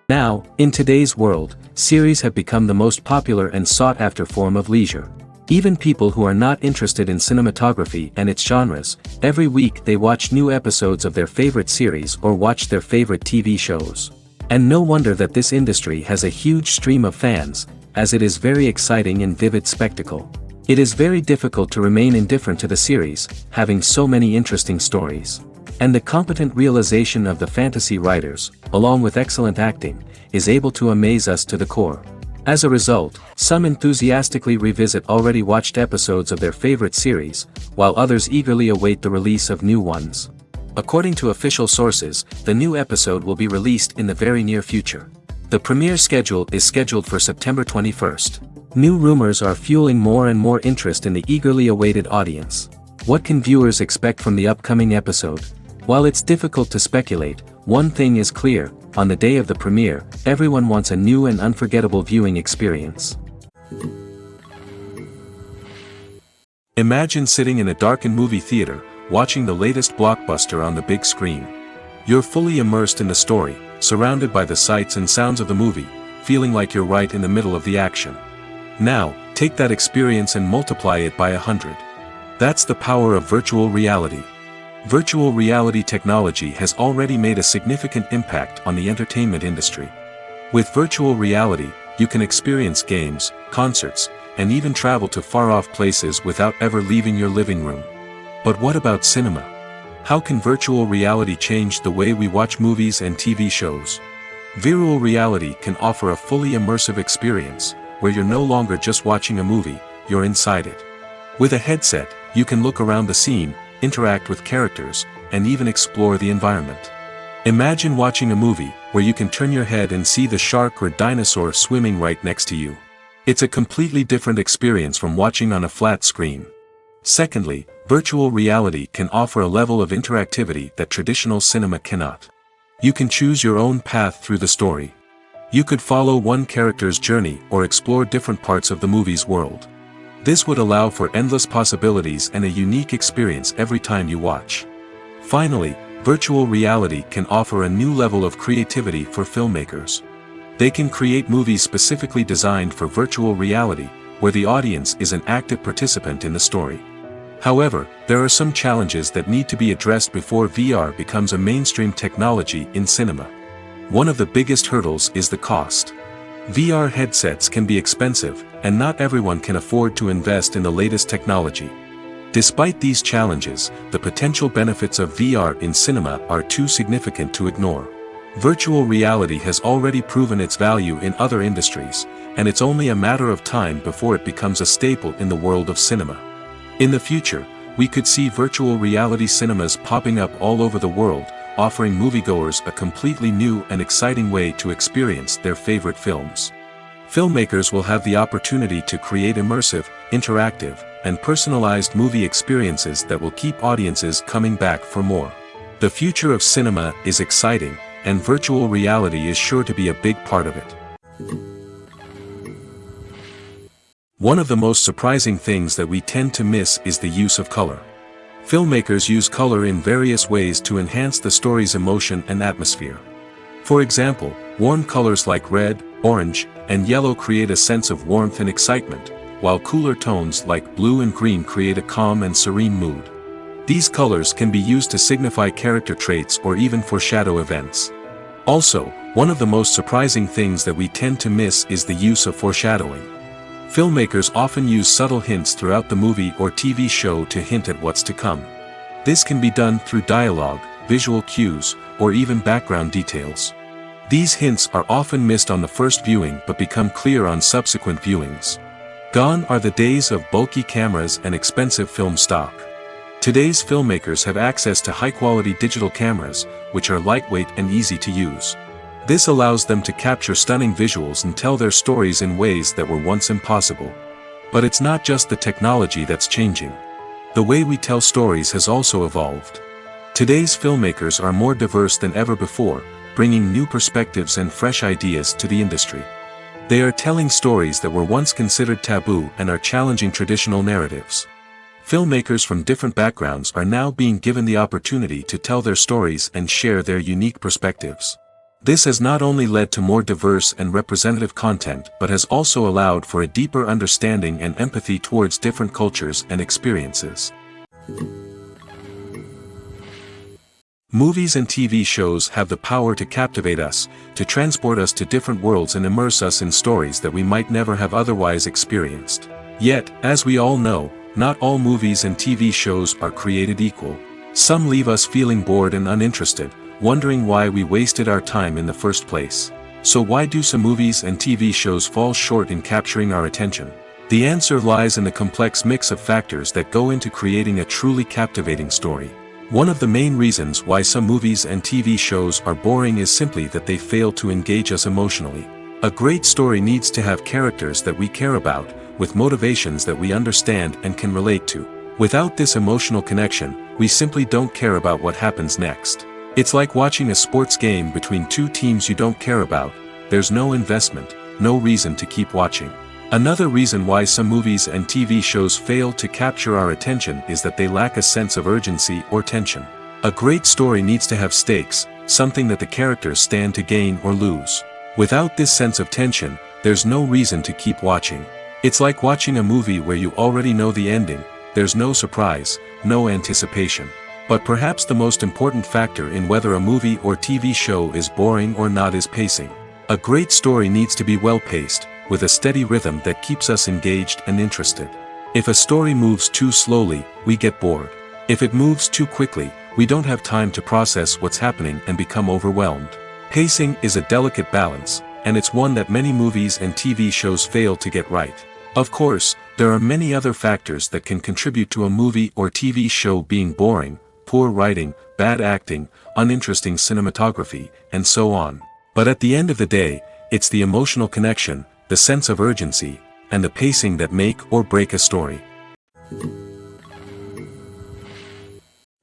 Now, in today's world, series have become the most popular and sought-after form of leisure. Even people who are not interested in cinematography and its genres, every week they watch new episodes of their favorite series or watch their favorite TV shows. And no wonder that this industry has a huge stream of fans, as it is very exciting and vivid spectacle. It is very difficult to remain indifferent to the series, having so many interesting stories. And the competent realization of the fantasy writers, along with excellent acting, is able to amaze us to the core. As a result, some enthusiastically revisit already watched episodes of their favorite series, while others eagerly await the release of new ones. According to official sources, the new episode will be released in the very near future. The premiere schedule is scheduled for September 21st. New rumors are fueling more and more interest in the eagerly awaited audience. What can viewers expect from the upcoming episode? While it's difficult to speculate, one thing is clear: on the day of the premiere, everyone wants a new and unforgettable viewing experience. Imagine sitting in a darkened movie theater, watching the latest blockbuster on the big screen. You're fully immersed in the story, surrounded by the sights and sounds of the movie, feeling like you're right in the middle of the action. Now, take that experience and multiply it by 100. That's the power of virtual reality. Virtual reality technology has already made a significant impact on the entertainment industry. With virtual reality, you can experience games, concerts, and even travel to far-off places without ever leaving your living room. But what about cinema? How can virtual reality change the way we watch movies and TV shows? Virtual reality can offer a fully immersive experience, where you're no longer just watching a movie, you're inside it. With a headset, you can look around the scene, interact with characters, and even explore the environment. Imagine watching a movie where you can turn your head and see the shark or dinosaur swimming right next to you. It's a completely different experience from watching on a flat screen. Secondly, virtual reality can offer a level of interactivity that traditional cinema cannot. You can choose your own path through the story. You could follow one character's journey or explore different parts of the movie's world. This would allow for endless possibilities and a unique experience every time you watch. Finally, virtual reality can offer a new level of creativity for filmmakers. They can create movies specifically designed for virtual reality, where the audience is an active participant in the story. However, there are some challenges that need to be addressed before VR becomes a mainstream technology in cinema. One of the biggest hurdles is the cost. VR headsets can be expensive, and not everyone can afford to invest in the latest technology. Despite these challenges, the potential benefits of VR in cinema are too significant to ignore. Virtual reality has already proven its value in other industries, and it's only a matter of time before it becomes a staple in the world of cinema. In the future, we could see virtual reality cinemas popping up all over the world, offering moviegoers a completely new and exciting way to experience their favorite films. Filmmakers will have the opportunity to create immersive, interactive, and personalized movie experiences that will keep audiences coming back for more. The future of cinema is exciting, and virtual reality is sure to be a big part of it. One of the most surprising things that we tend to miss is the use of color. Filmmakers use color in various ways to enhance the story's emotion and atmosphere. For example, warm colors like red, orange, and yellow create a sense of warmth and excitement, while cooler tones like blue and green create a calm and serene mood. These colors can be used to signify character traits or even foreshadow events. Also, one of the most surprising things that we tend to miss is the use of foreshadowing. Filmmakers often use subtle hints throughout the movie or TV show to hint at what's to come. This can be done through dialogue, visual cues, or even background details. These hints are often missed on the first viewing but become clear on subsequent viewings. Gone are the days of bulky cameras and expensive film stock. Today's filmmakers have access to high-quality digital cameras, which are lightweight and easy to use. This allows them to capture stunning visuals and tell their stories in ways that were once impossible. But it's not just the technology that's changing. The way we tell stories has also evolved. Today's filmmakers are more diverse than ever before, bringing new perspectives and fresh ideas to the industry. They are telling stories that were once considered taboo and are challenging traditional narratives. Filmmakers from different backgrounds are now being given the opportunity to tell their stories and share their unique perspectives. This has not only led to more diverse and representative content but has also allowed for a deeper understanding and empathy towards different cultures and experiences. Movies and TV shows have the power to captivate us, to transport us to different worlds and immerse us in stories that we might never have otherwise experienced. Yet, as we all know, not all movies and TV shows are created equal. Some leave us feeling bored and uninterested, wondering why we wasted our time in the first place. So why do some movies and TV shows fall short in capturing our attention? The answer lies in the complex mix of factors that go into creating a truly captivating story. One of the main reasons why some movies and TV shows are boring is simply that they fail to engage us emotionally. A great story needs to have characters that we care about, with motivations that we understand and can relate to. Without this emotional connection, we simply don't care about what happens next. It's like watching a sports game between two teams you don't care about. There's no investment, no reason to keep watching. Another reason why some movies and TV shows fail to capture our attention is that they lack a sense of urgency or tension. A great story needs to have stakes, something that the characters stand to gain or lose. Without this sense of tension, there's no reason to keep watching. It's like watching a movie where you already know the ending. There's no surprise, no anticipation. But perhaps the most important factor in whether a movie or TV show is boring or not is pacing. A great story needs to be well-paced, with a steady rhythm that keeps us engaged and interested. If a story moves too slowly, we get bored. If it moves too quickly, we don't have time to process what's happening and become overwhelmed. Pacing is a delicate balance, and it's one that many movies and TV shows fail to get right. Of course, there are many other factors that can contribute to a movie or TV show being boring: poor writing, bad acting, uninteresting cinematography, and so on. But at the end of the day, it's the emotional connection, the sense of urgency, and the pacing that make or break a story.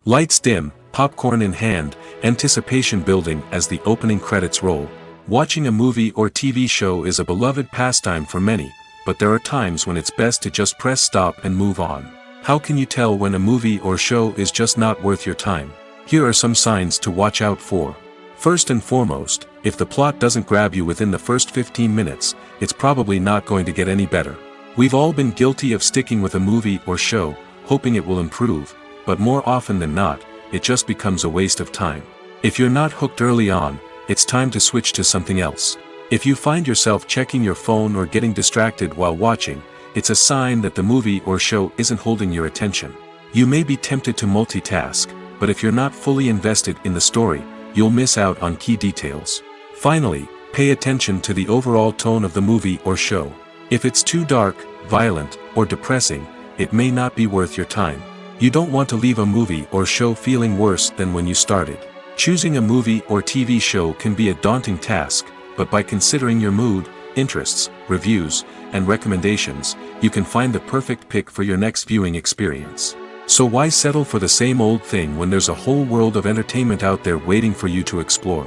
Lights dim, popcorn in hand, anticipation building as the opening credits roll. Watching a movie or TV show is a beloved pastime for many, but there are times when it's best to just press stop and move on. How can you tell when a movie or show is just not worth your time? Here are some signs to watch out for. First and foremost, if the plot doesn't grab you within the first 15 minutes, it's probably not going to get any better. We've all been guilty of sticking with a movie or show, hoping it will improve, but more often than not, it just becomes a waste of time. If you're not hooked early on, it's time to switch to something else. If you find yourself checking your phone or getting distracted while watching, it's a sign that the movie or show isn't holding your attention. You may be tempted to multitask, but if you're not fully invested in the story, you'll miss out on key details. Finally, pay attention to the overall tone of the movie or show. If it's too dark, violent, or depressing, it may not be worth your time. You don't want to leave a movie or show feeling worse than when you started. Choosing a movie or TV show can be a daunting task, but by considering your mood, interests, reviews, and recommendations, you can find the perfect pick for your next viewing experience. So why settle for the same old thing when there's a whole world of entertainment out there waiting for you to explore?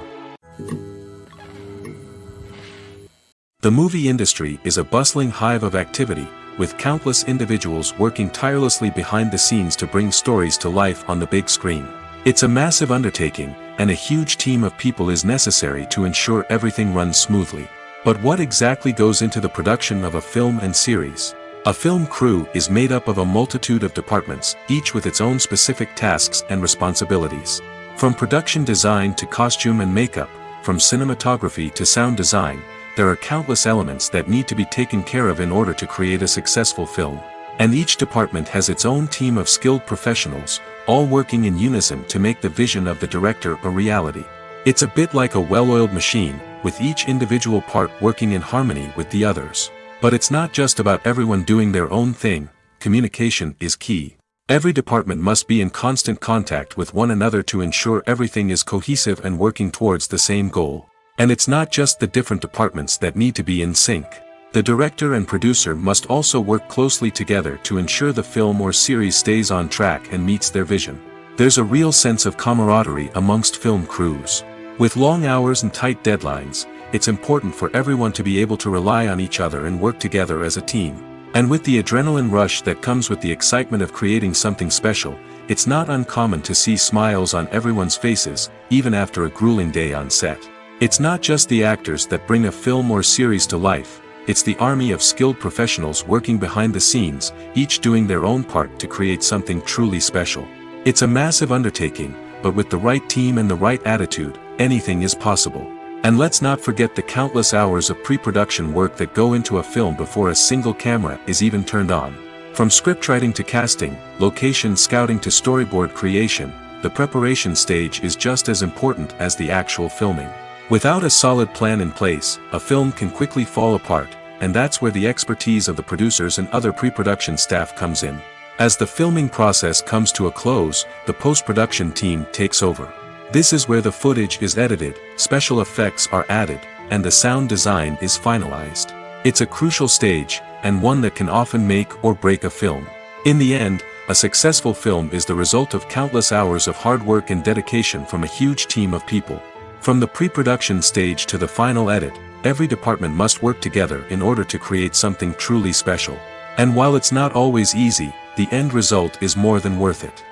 The movie industry is a bustling hive of activity, with countless individuals working tirelessly behind the scenes to bring stories to life on the big screen. It's a massive undertaking, and a huge team of people is necessary to ensure everything runs smoothly. But what exactly goes into the production of a film and series? A film crew is made up of a multitude of departments, each with its own specific tasks and responsibilities. From production design to costume and makeup, from cinematography to sound design, there are countless elements that need to be taken care of in order to create a successful film. And each department has its own team of skilled professionals, all working in unison to make the vision of the director a reality. It's a bit like a well-oiled machine, with each individual part working in harmony with the others. But it's not just about everyone doing their own thing. Communication is key. Every department must be in constant contact with one another to ensure everything is cohesive and working towards the same goal. And it's not just the different departments that need to be in sync. The director and producer must also work closely together to ensure the film or series stays on track and meets their vision. There's a real sense of camaraderie amongst film crews. With long hours and tight deadlines, it's important for everyone to be able to rely on each other and work together as a team. And with the adrenaline rush that comes with the excitement of creating something special, it's not uncommon to see smiles on everyone's faces, even after a grueling day on set. It's not just the actors that bring a film or series to life, it's the army of skilled professionals working behind the scenes, each doing their own part to create something truly special. It's a massive undertaking, but with the right team and the right attitude, anything is possible. And let's not forget the countless hours of pre-production work that go into a film before a single camera is even turned on. From scriptwriting to casting, location scouting to storyboard creation, the preparation stage is just as important as the actual filming. Without a solid plan in place, a film can quickly fall apart, and that's where the expertise of the producers and other pre-production staff comes in. As the filming process comes to a close, the post-production team takes over. This is where the footage is edited, special effects are added, and the sound design is finalized. It's a crucial stage, and one that can often make or break a film. In the end, a successful film is the result of countless hours of hard work and dedication from a huge team of people. From the pre-production stage to the final edit, every department must work together in order to create something truly special. And while it's not always easy, the end result is more than worth it.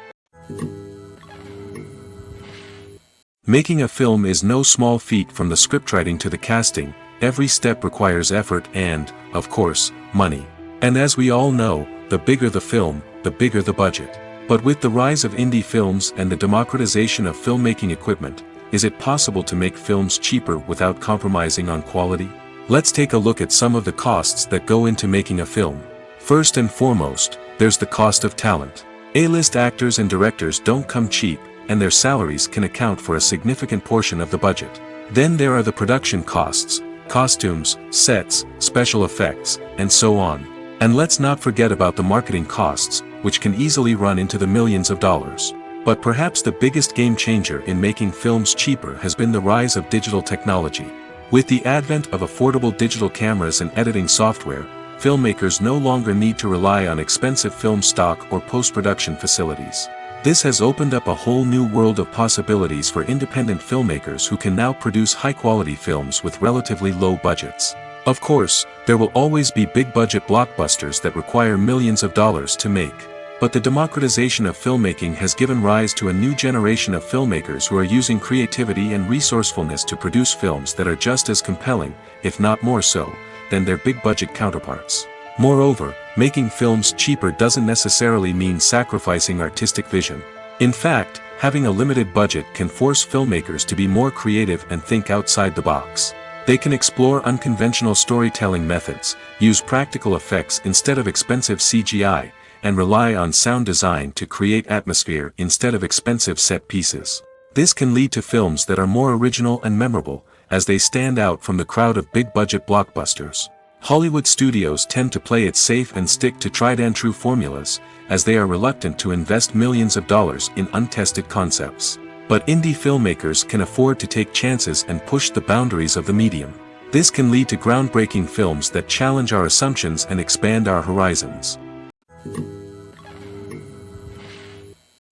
Making a film is no small feat. From the scriptwriting to the casting, every step requires effort and, of course, money. And as we all know, the bigger the film, the bigger the budget. But with the rise of indie films and the democratization of filmmaking equipment, is it possible to make films cheaper without compromising on quality? Let's take a look at some of the costs that go into making a film. First and foremost, there's the cost of talent. A-list actors and directors don't come cheap, and their salaries can account for a significant portion of the budget. Then there are the production costs, costumes, sets, special effects, and so on. And let's not forget about the marketing costs, which can easily run into the millions of dollars. But perhaps the biggest game changer in making films cheaper has been the rise of digital technology. With the advent of affordable digital cameras and editing software, filmmakers no longer need to rely on expensive film stock or post-production facilities. This has opened up a whole new world of possibilities for independent filmmakers who can now produce high-quality films with relatively low budgets. Of course, there will always be big-budget blockbusters that require millions of dollars to make. But the democratization of filmmaking has given rise to a new generation of filmmakers who are using creativity and resourcefulness to produce films that are just as compelling, if not more so, than their big-budget counterparts. Moreover, making films cheaper doesn't necessarily mean sacrificing artistic vision. In fact, having a limited budget can force filmmakers to be more creative and think outside the box. They can explore unconventional storytelling methods, use practical effects instead of expensive CGI, and rely on sound design to create atmosphere instead of expensive set pieces. This can lead to films that are more original and memorable, as they stand out from the crowd of big-budget blockbusters. Hollywood studios tend to play it safe and stick to tried-and-true formulas, as they are reluctant to invest millions of dollars in untested concepts. But indie filmmakers can afford to take chances and push the boundaries of the medium. This can lead to groundbreaking films that challenge our assumptions and expand our horizons.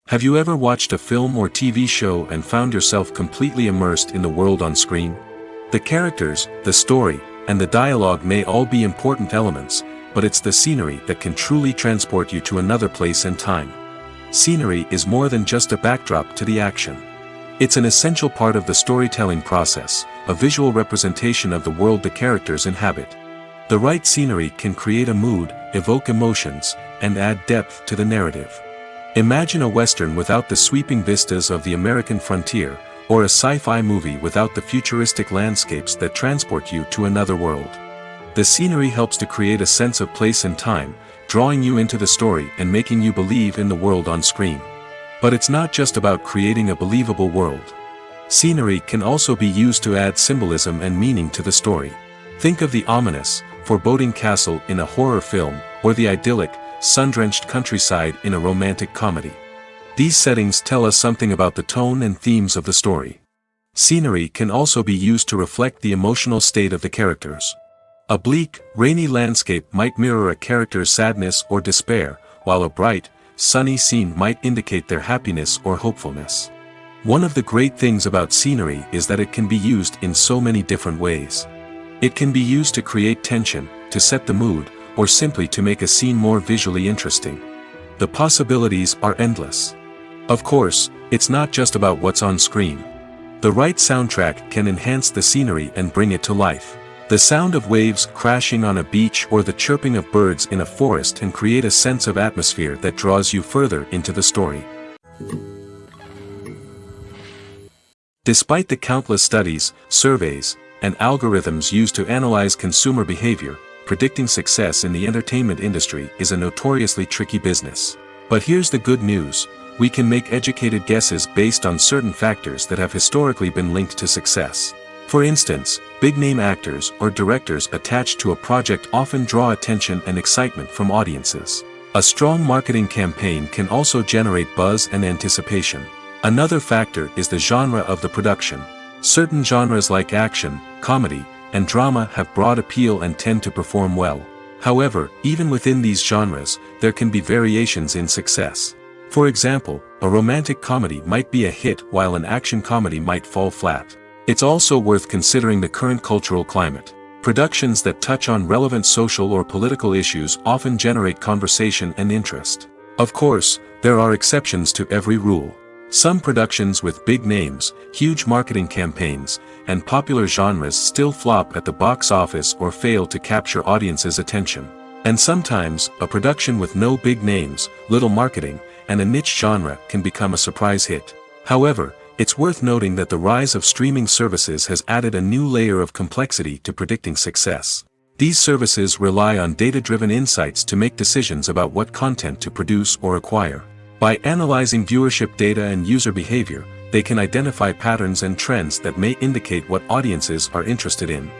Have you ever watched a film or TV show and found yourself completely immersed in the world on screen? The characters, the story, and the dialogue may all be important elements, but it's the scenery that can truly transport you to another place and time. Scenery is more than just a backdrop to the action. It's an essential part of the storytelling process, a visual representation of the world the characters inhabit. The right scenery can create a mood, evoke emotions, and add depth to the narrative. Imagine a Western without the sweeping vistas of the American frontier, or a sci-fi movie without the futuristic landscapes that transport you to another world. The scenery helps to create a sense of place and time, drawing you into the story and making you believe in the world on screen. But it's not just about creating a believable world. Scenery can also be used to add symbolism and meaning to the story. Think of the ominous, foreboding castle in a horror film, or the idyllic, sun-drenched countryside in a romantic comedy. These settings tell us something about the tone and themes of the story. Scenery can also be used to reflect the emotional state of the characters. A bleak, rainy landscape might mirror a character's sadness or despair, while a bright, sunny scene might indicate their happiness or hopefulness. One of the great things about scenery is that it can be used in so many different ways. It can be used to create tension, to set the mood, or simply to make a scene more visually interesting. The possibilities are endless. Of course, it's not just about what's on screen. The right soundtrack can enhance the scenery and bring it to life. The sound of waves crashing on a beach or the chirping of birds in a forest can create a sense of atmosphere that draws you further into the story. Despite the countless studies, surveys, and algorithms used to analyze consumer behavior, predicting success in the entertainment industry is a notoriously tricky business. But here's the good news: we can make educated guesses based on certain factors that have historically been linked to success. For instance, big-name actors or directors attached to a project often draw attention and excitement from audiences. A strong marketing campaign can also generate buzz and anticipation. Another factor is the genre of the production. Certain genres like action, comedy, and drama have broad appeal and tend to perform well. However, even within these genres, there can be variations in success. For example, a romantic comedy might be a hit while an action comedy might fall flat. It's also worth considering the current cultural climate. Productions that touch on relevant social or political issues often generate conversation and interest. Of course, there are exceptions to every rule. Some productions with big names, huge marketing campaigns, and popular genres still flop at the box office or fail to capture audiences' attention. And sometimes, a production with no big names, little marketing, and a niche genre can become a surprise hit. However, it's worth noting that the rise of streaming services has added a new layer of complexity to predicting success. These services rely on data-driven insights to make decisions about what content to produce or acquire. By analyzing viewership data and user behavior, they can identify patterns and trends that may indicate what audiences are interested in.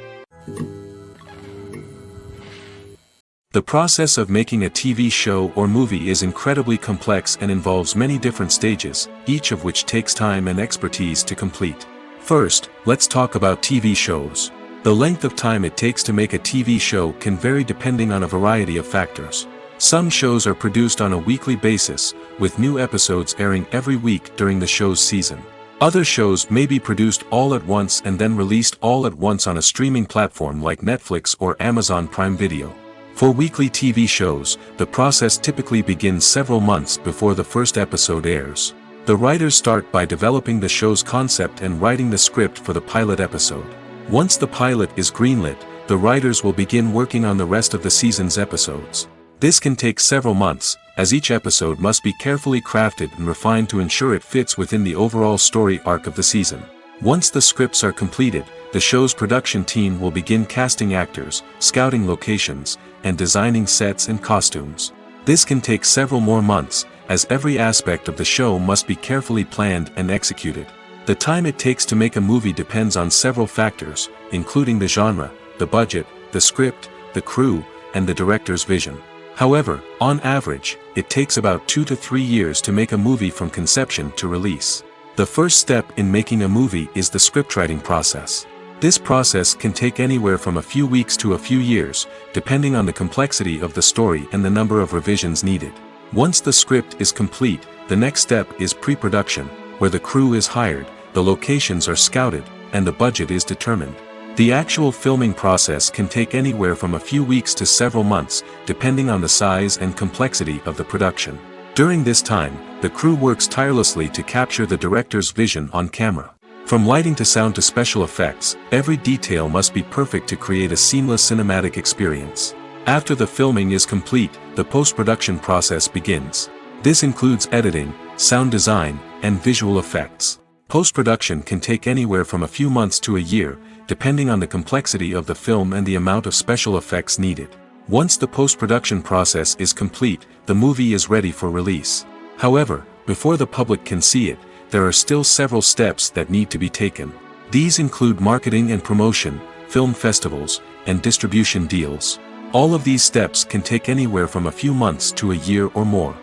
The process of making a TV show or movie is incredibly complex and involves many different stages, each of which takes time and expertise to complete. First, let's talk about TV shows. The length of time it takes to make a TV show can vary depending on a variety of factors. Some shows are produced on a weekly basis, with new episodes airing every week during the show's season. Other shows may be produced all at once and then released all at once on a streaming platform like Netflix or Amazon Prime Video. For weekly TV shows, the process typically begins several months before the first episode airs. The writers start by developing the show's concept and writing the script for the pilot episode. Once the pilot is greenlit, the writers will begin working on the rest of the season's episodes. This can take several months, as each episode must be carefully crafted and refined to ensure it fits within the overall story arc of the season. Once the scripts are completed, the show's production team will begin casting actors, scouting locations, and designing sets and costumes. This can take several more months, as every aspect of the show must be carefully planned and executed. The time it takes to make a movie depends on several factors, including the genre, the budget, the script, the crew, and the director's vision. However, on average, it takes about 2 to 3 years to make a movie from conception to release. The first step in making a movie is the scriptwriting process. This process can take anywhere from a few weeks to a few years, depending on the complexity of the story and the number of revisions needed. Once the script is complete, the next step is pre-production, where the crew is hired, the locations are scouted, and the budget is determined. The actual filming process can take anywhere from a few weeks to several months, depending on the size and complexity of the production. During this time, the crew works tirelessly to capture the director's vision on camera. From lighting to sound to special effects, every detail must be perfect to create a seamless cinematic experience. After the filming is complete, the post-production process begins. This includes editing, sound design, and visual effects. Post-production can take anywhere from a few months to a year, depending on the complexity of the film and the amount of special effects needed. Once the post-production process is complete, the movie is ready for release. However, before the public can see it, there are still several steps that need to be taken. These include marketing and promotion, film festivals, and distribution deals. All of these steps can take anywhere from a few months to a year or more.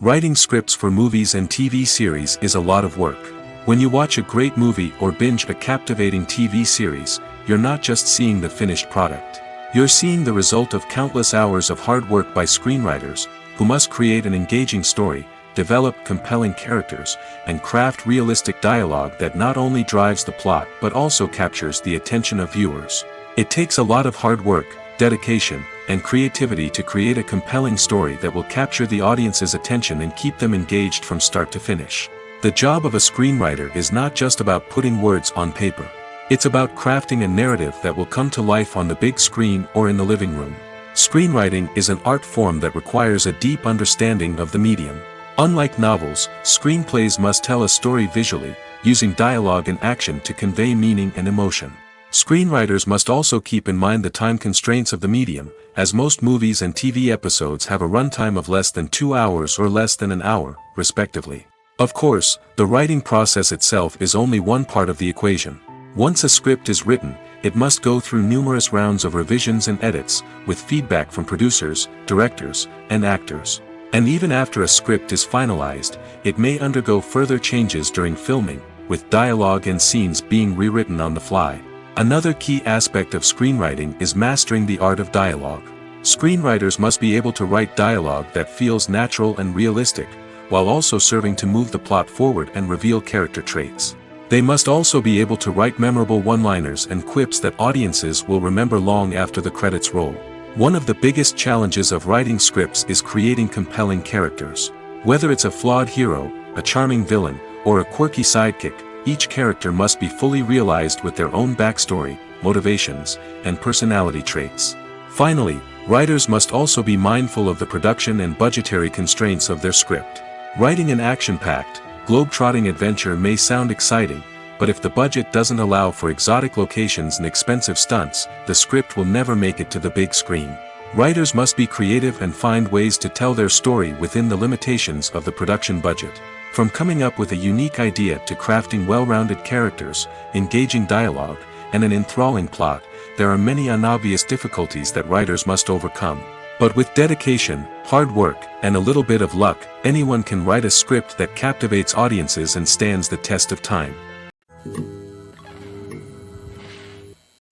Writing scripts for movies and TV series is a lot of work. When you watch a great movie or binge a captivating TV series, you're not just seeing the finished product. You're seeing the result of countless hours of hard work by screenwriters, who must create an engaging story, develop compelling characters, and craft realistic dialogue that not only drives the plot but also captures the attention of viewers. It takes a lot of hard work, dedication, and creativity to create a compelling story that will capture the audience's attention and keep them engaged from start to finish. The job of a screenwriter is not just about putting words on paper. It's about crafting a narrative that will come to life on the big screen or in the living room. Screenwriting is an art form that requires a deep understanding of the medium. Unlike novels, screenplays must tell a story visually, using dialogue and action to convey meaning and emotion. Screenwriters must also keep in mind the time constraints of the medium, as most movies and TV episodes have a runtime of less than 2 hours or less than an hour, respectively. Of course, the writing process itself is only one part of the equation. Once a script is written, it must go through numerous rounds of revisions and edits, with feedback from producers, directors, and actors. And even after a script is finalized, it may undergo further changes during filming, with dialogue and scenes being rewritten on the fly. Another key aspect of screenwriting is mastering the art of dialogue. Screenwriters must be able to write dialogue that feels natural and realistic, while also serving to move the plot forward and reveal character traits. They must also be able to write memorable one-liners and quips that audiences will remember long after the credits roll. One of the biggest challenges of writing scripts is creating compelling characters. Whether it's a flawed hero, a charming villain, or a quirky sidekick, each character must be fully realized with their own backstory, motivations, and personality traits. Finally, writers must also be mindful of the production and budgetary constraints of their script. Writing an action-packed, globe-trotting adventure may sound exciting, but if the budget doesn't allow for exotic locations and expensive stunts, the script will never make it to the big screen. Writers must be creative and find ways to tell their story within the limitations of the production budget. From coming up with a unique idea to crafting well-rounded characters, engaging dialogue, and an enthralling plot, there are many unobvious difficulties that writers must overcome. But with dedication, hard work, and a little bit of luck, anyone can write a script that captivates audiences and stands the test of time.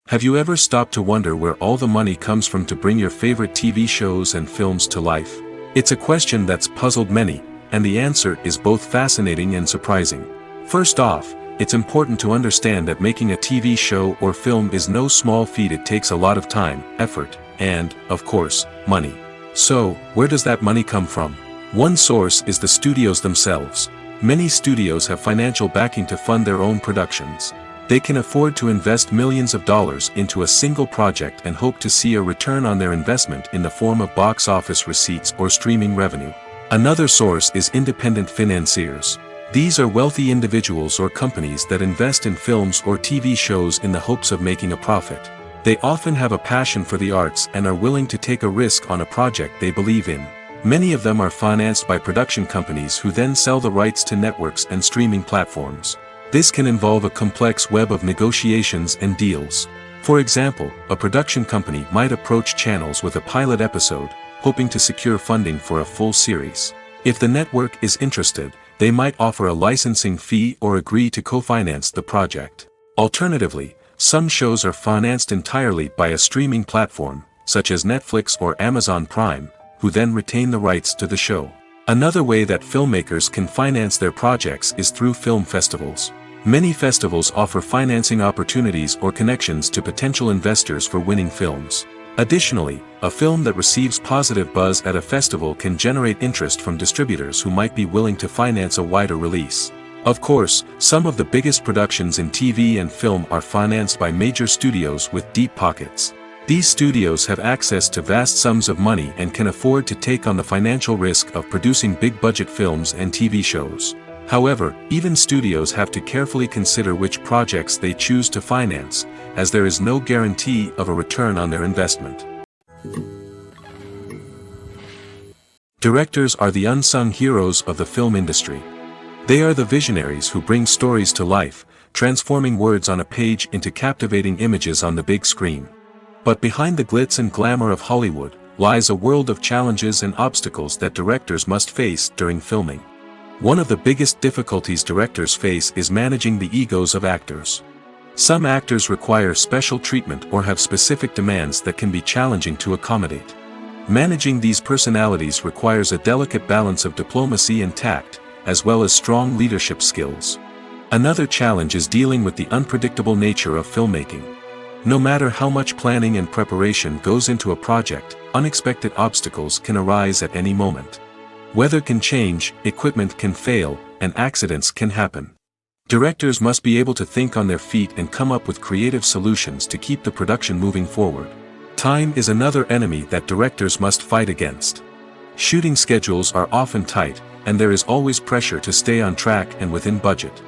Have you ever stopped to wonder where all the money comes from to bring your favorite TV shows and films to life? It's a question that's puzzled many, and the answer is both fascinating and surprising. First off, it's important to understand that making a TV show or film is no small feat. It takes a lot of time, effort, and, of course, money. So, where does that money come from? One source is the studios themselves. Many studios have financial backing to fund their own productions. They can afford to invest millions of dollars into a single project and hope to see a return on their investment in the form of box office receipts or streaming revenue. Another source is independent financiers. These are wealthy individuals or companies that invest in films or TV shows in the hopes of making a profit. They often have a passion for the arts and are willing to take a risk on a project they believe in. Many of them are financed by production companies who then sell the rights to networks and streaming platforms. This can involve a complex web of negotiations and deals. For example, a production company might approach channels with a pilot episode, hoping to secure funding for a full series. If the network is interested, they might offer a licensing fee or agree to co-finance the project. Alternatively, some shows are financed entirely by a streaming platform, such as Netflix or Amazon Prime, who then retain the rights to the show. Another way that filmmakers can finance their projects is through film festivals. Many festivals offer financing opportunities or connections to potential investors for winning films. Additionally, a film that receives positive buzz at a festival can generate interest from distributors who might be willing to finance a wider release. Of course, some of the biggest productions in TV and film are financed by major studios with deep pockets. These studios have access to vast sums of money and can afford to take on the financial risk of producing big-budget films and TV shows. However, even studios have to carefully consider which projects they choose to finance, as there is no guarantee of a return on their investment. Directors are the unsung heroes of the film industry. They are the visionaries who bring stories to life, transforming words on a page into captivating images on the big screen. But behind the glitz and glamour of Hollywood, lies a world of challenges and obstacles that directors must face during filming. One of the biggest difficulties directors face is managing the egos of actors. Some actors require special treatment or have specific demands that can be challenging to accommodate. Managing these personalities requires a delicate balance of diplomacy and tact, as well as strong leadership skills. Another challenge is dealing with the unpredictable nature of filmmaking. No matter how much planning and preparation goes into a project, unexpected obstacles can arise at any moment. Weather can change, equipment can fail, and accidents can happen. Directors must be able to think on their feet and come up with creative solutions to keep the production moving forward. Time is another enemy that directors must fight against. Shooting schedules are often tight, and there is always pressure to stay on track and within budget.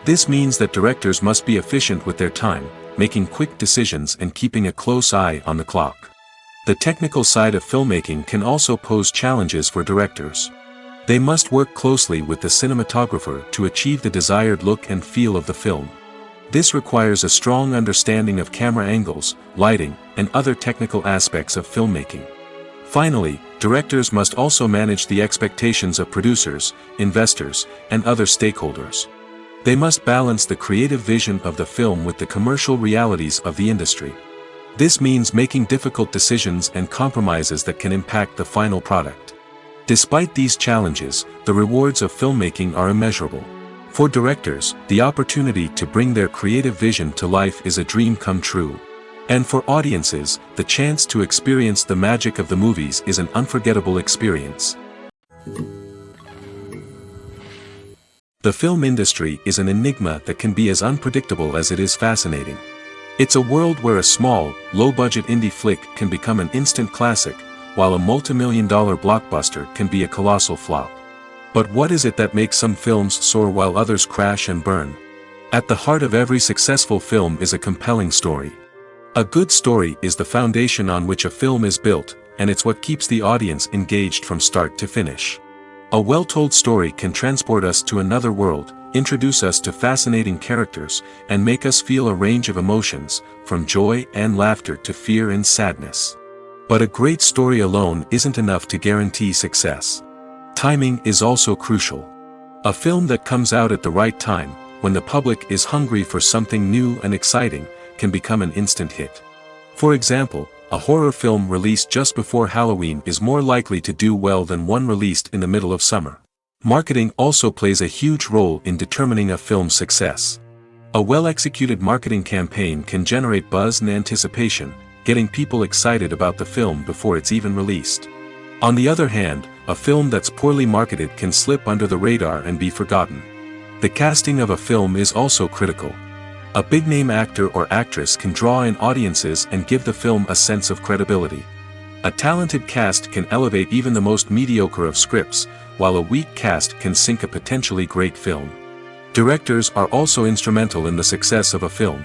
This means that directors must be efficient with their time, making quick decisions and keeping a close eye on the clock. The technical side of filmmaking can also pose challenges for directors. They must work closely with the cinematographer to achieve the desired look and feel of the film. This requires a strong understanding of camera angles, lighting, and other technical aspects of filmmaking. Finally, directors must also manage the expectations of producers, investors, and other stakeholders. They must balance the creative vision of the film with the commercial realities of the industry. This means making difficult decisions and compromises that can impact the final product. Despite these challenges, the rewards of filmmaking are immeasurable. For directors, the opportunity to bring their creative vision to life is a dream come true. And for audiences, the chance to experience the magic of the movies is an unforgettable experience. The film industry is an enigma that can be as unpredictable as it is fascinating. It's a world where a small, low-budget indie flick can become an instant classic, while a multi-million-dollar blockbuster can be a colossal flop. But what is it that makes some films soar while others crash and burn? At the heart of every successful film is a compelling story. A good story is the foundation on which a film is built, and it's what keeps the audience engaged from start to finish. A well-told story can transport us to another world, introduce us to fascinating characters, and make us feel a range of emotions, from joy and laughter to fear and sadness. But a great story alone isn't enough to guarantee success. Timing is also crucial. A film that comes out at the right time, when the public is hungry for something new and exciting, can become an instant hit. For example, a horror film released just before Halloween is more likely to do well than one released in the middle of summer. Marketing also plays a huge role in determining a film's success. A well-executed marketing campaign can generate buzz and anticipation, getting people excited about the film before it's even released. On the other hand, a film that's poorly marketed can slip under the radar and be forgotten. The casting of a film is also critical. A big-name actor or actress can draw in audiences and give the film a sense of credibility. A talented cast can elevate even the most mediocre of scripts, while a weak cast can sink a potentially great film. Directors are also instrumental in the success of a film.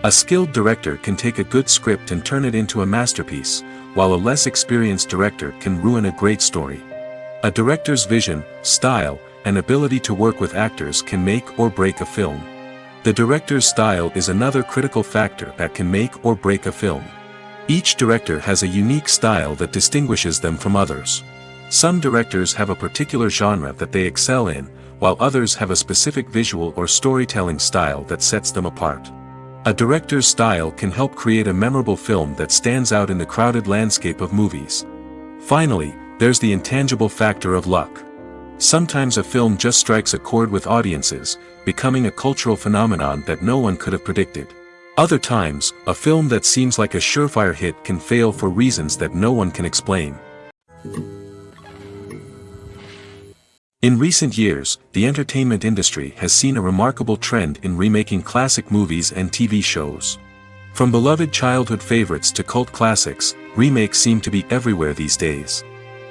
A skilled director can take a good script and turn it into a masterpiece, while a less experienced director can ruin a great story. A director's vision, style, and ability to work with actors can make or break a film. The director's style is another critical factor that can make or break a film. Each director has a unique style that distinguishes them from others. Some directors have a particular genre that they excel in, while others have a specific visual or storytelling style that sets them apart. A director's style can help create a memorable film that stands out in the crowded landscape of movies. Finally, there's the intangible factor of luck. Sometimes a film just strikes a chord with audiences, becoming a cultural phenomenon that no one could have predicted. Other times, a film that seems like a surefire hit can fail for reasons that no one can explain. In recent years, the entertainment industry has seen a remarkable trend in remaking classic movies and TV shows. From beloved childhood favorites to cult classics, remakes seem to be everywhere these days.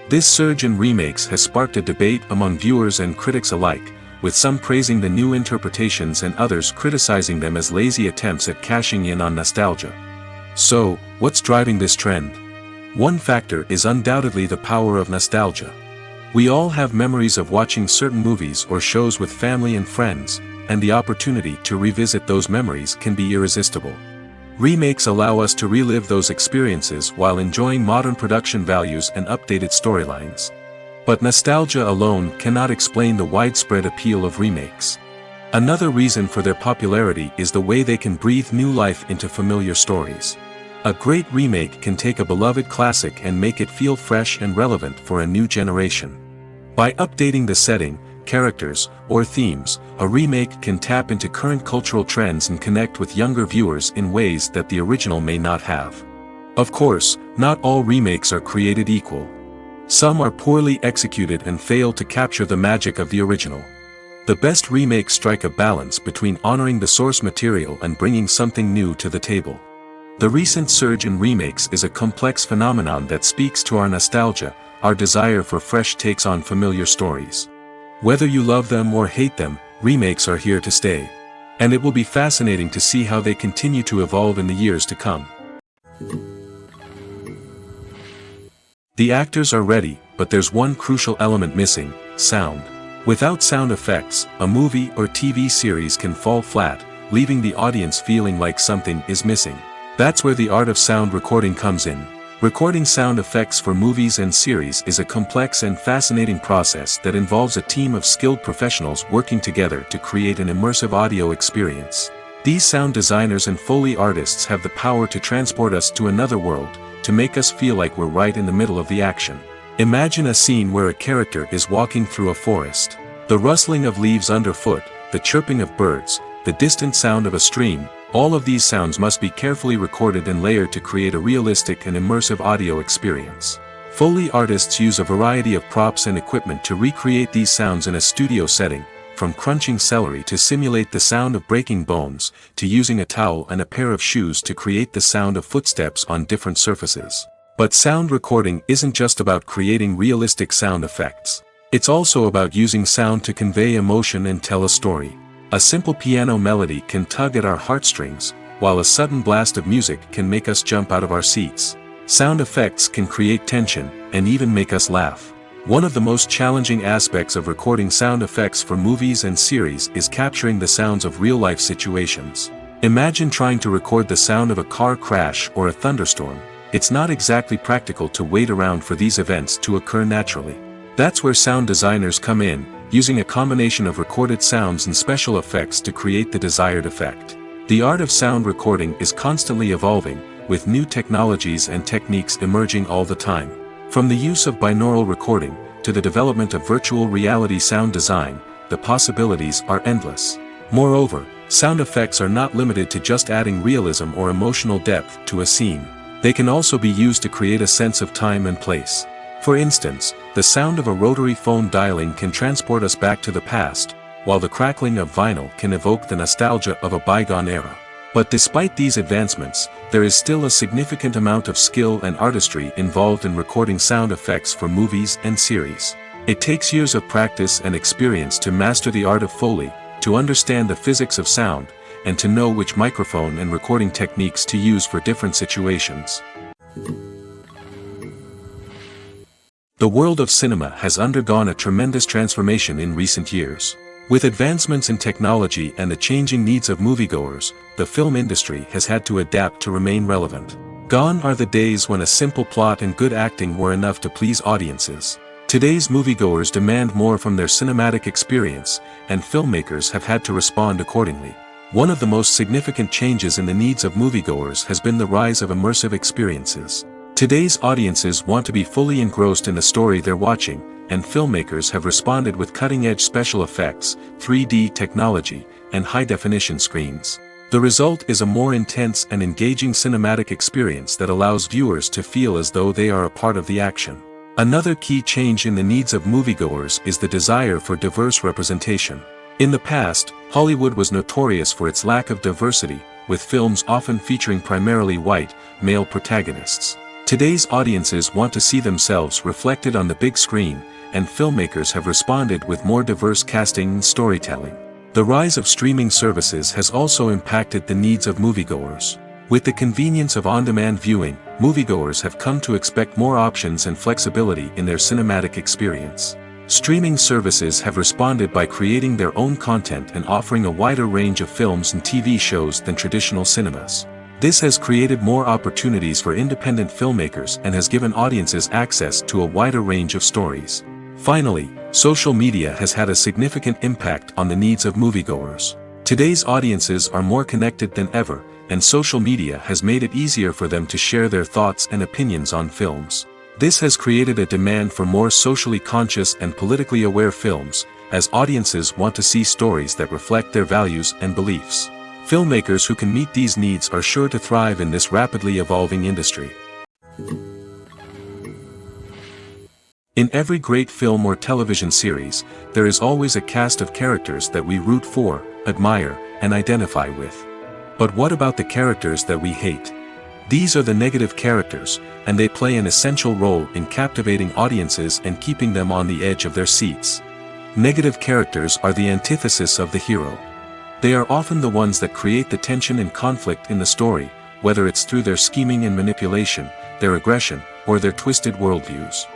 This surge in remakes has sparked a debate among viewers and critics alike, with some praising the new interpretations and others criticizing them as lazy attempts at cashing in on nostalgia. So, what's driving this trend? One factor is undoubtedly the power of nostalgia. We all have memories of watching certain movies or shows with family and friends, and the opportunity to revisit those memories can be irresistible. Remakes allow us to relive those experiences while enjoying modern production values and updated storylines. But nostalgia alone cannot explain the widespread appeal of remakes. Another reason for their popularity is the way they can breathe new life into familiar stories. A great remake can take a beloved classic and make it feel fresh and relevant for a new generation. By updating the setting, characters, or themes, a remake can tap into current cultural trends and connect with younger viewers in ways that the original may not have. Of course, not all remakes are created equal. Some are poorly executed and fail to capture the magic of the original. The best remakes strike a balance between honoring the source material and bringing something new to the table. The recent surge in remakes is a complex phenomenon that speaks to our nostalgia, our desire for fresh takes on familiar stories. Whether you love them or hate them, remakes are here to stay. And it will be fascinating to see how they continue to evolve in the years to come. The actors are ready, but there's one crucial element missing: sound. Without sound effects, a movie or TV series can fall flat, leaving the audience feeling like something is missing. That's where the art of sound recording comes in. Recording sound effects for movies and series is a complex and fascinating process that involves a team of skilled professionals working together to create an immersive audio experience. These sound designers and Foley artists have the power to transport us to another world, to make us feel like we're right in the middle of the action. Imagine a scene where a character is walking through a forest. The rustling of leaves underfoot, the chirping of birds, the distant sound of a stream, all of these sounds must be carefully recorded and layered to create a realistic and immersive audio experience. Foley artists use a variety of props and equipment to recreate these sounds in a studio setting, from crunching celery to simulate the sound of breaking bones, to using a towel and a pair of shoes to create the sound of footsteps on different surfaces. But sound recording isn't just about creating realistic sound effects. It's also about using sound to convey emotion and tell a story. A simple piano melody can tug at our heartstrings, while a sudden blast of music can make us jump out of our seats. Sound effects can create tension, and even make us laugh. One of the most challenging aspects of recording sound effects for movies and series is capturing the sounds of real-life situations. Imagine trying to record the sound of a car crash or a thunderstorm. It's not exactly practical to wait around for these events to occur naturally. That's where sound designers come in, using a combination of recorded sounds and special effects to create the desired effect. The art of sound recording is constantly evolving, with new technologies and techniques emerging all the time. From the use of binaural recording, to the development of virtual reality sound design, the possibilities are endless. Moreover, sound effects are not limited to just adding realism or emotional depth to a scene. They can also be used to create a sense of time and place. For instance, the sound of a rotary phone dialing can transport us back to the past, while the crackling of vinyl can evoke the nostalgia of a bygone era. But despite these advancements, there is still a significant amount of skill and artistry involved in recording sound effects for movies and series. It takes years of practice and experience to master the art of Foley, to understand the physics of sound, and to know which microphone and recording techniques to use for different situations. The world of cinema has undergone a tremendous transformation in recent years. With advancements in technology and the changing needs of moviegoers, the film industry has had to adapt to remain relevant. Gone are the days when a simple plot and good acting were enough to please audiences. Today's moviegoers demand more from their cinematic experience, and filmmakers have had to respond accordingly. One of the most significant changes in the needs of moviegoers has been the rise of immersive experiences. Today's audiences want to be fully engrossed in the story they're watching, and filmmakers have responded with cutting-edge special effects, 3D technology, and high-definition screens. The result is a more intense and engaging cinematic experience that allows viewers to feel as though they are a part of the action. Another key change in the needs of moviegoers is the desire for diverse representation. In the past, Hollywood was notorious for its lack of diversity, with films often featuring primarily white, male protagonists. Today's audiences want to see themselves reflected on the big screen, and filmmakers have responded with more diverse casting and storytelling. The rise of streaming services has also impacted the needs of moviegoers. With the convenience of on-demand viewing, moviegoers have come to expect more options and flexibility in their cinematic experience. Streaming services have responded by creating their own content and offering a wider range of films and TV shows than traditional cinemas. This has created more opportunities for independent filmmakers and has given audiences access to a wider range of stories. Finally, social media has had a significant impact on the needs of moviegoers. Today's audiences are more connected than ever, and social media has made it easier for them to share their thoughts and opinions on films. This has created a demand for more socially conscious and politically aware films, as audiences want to see stories that reflect their values and beliefs. Filmmakers who can meet these needs are sure to thrive in this rapidly evolving industry. In every great film or television series, there is always a cast of characters that we root for, admire, and identify with. But what about the characters that we hate? These are the negative characters, and they play an essential role in captivating audiences and keeping them on the edge of their seats. Negative characters are the antithesis of the hero. They are often the ones that create the tension and conflict in the story, whether it's through their scheming and manipulation, their aggression, or their twisted worldviews.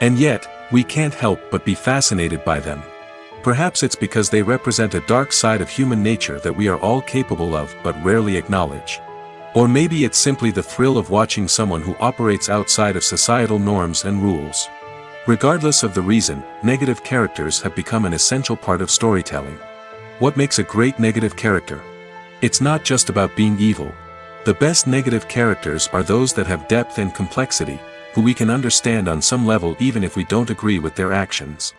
And yet, we can't help but be fascinated by them. Perhaps it's because they represent a dark side of human nature that we are all capable of but rarely acknowledge. Or maybe it's simply the thrill of watching someone who operates outside of societal norms and rules. Regardless of the reason, negative characters have become an essential part of storytelling. What makes a great negative character? It's not just about being evil. The best negative characters are those that have depth and complexity, who we can understand on some level even if we don't agree with their actions.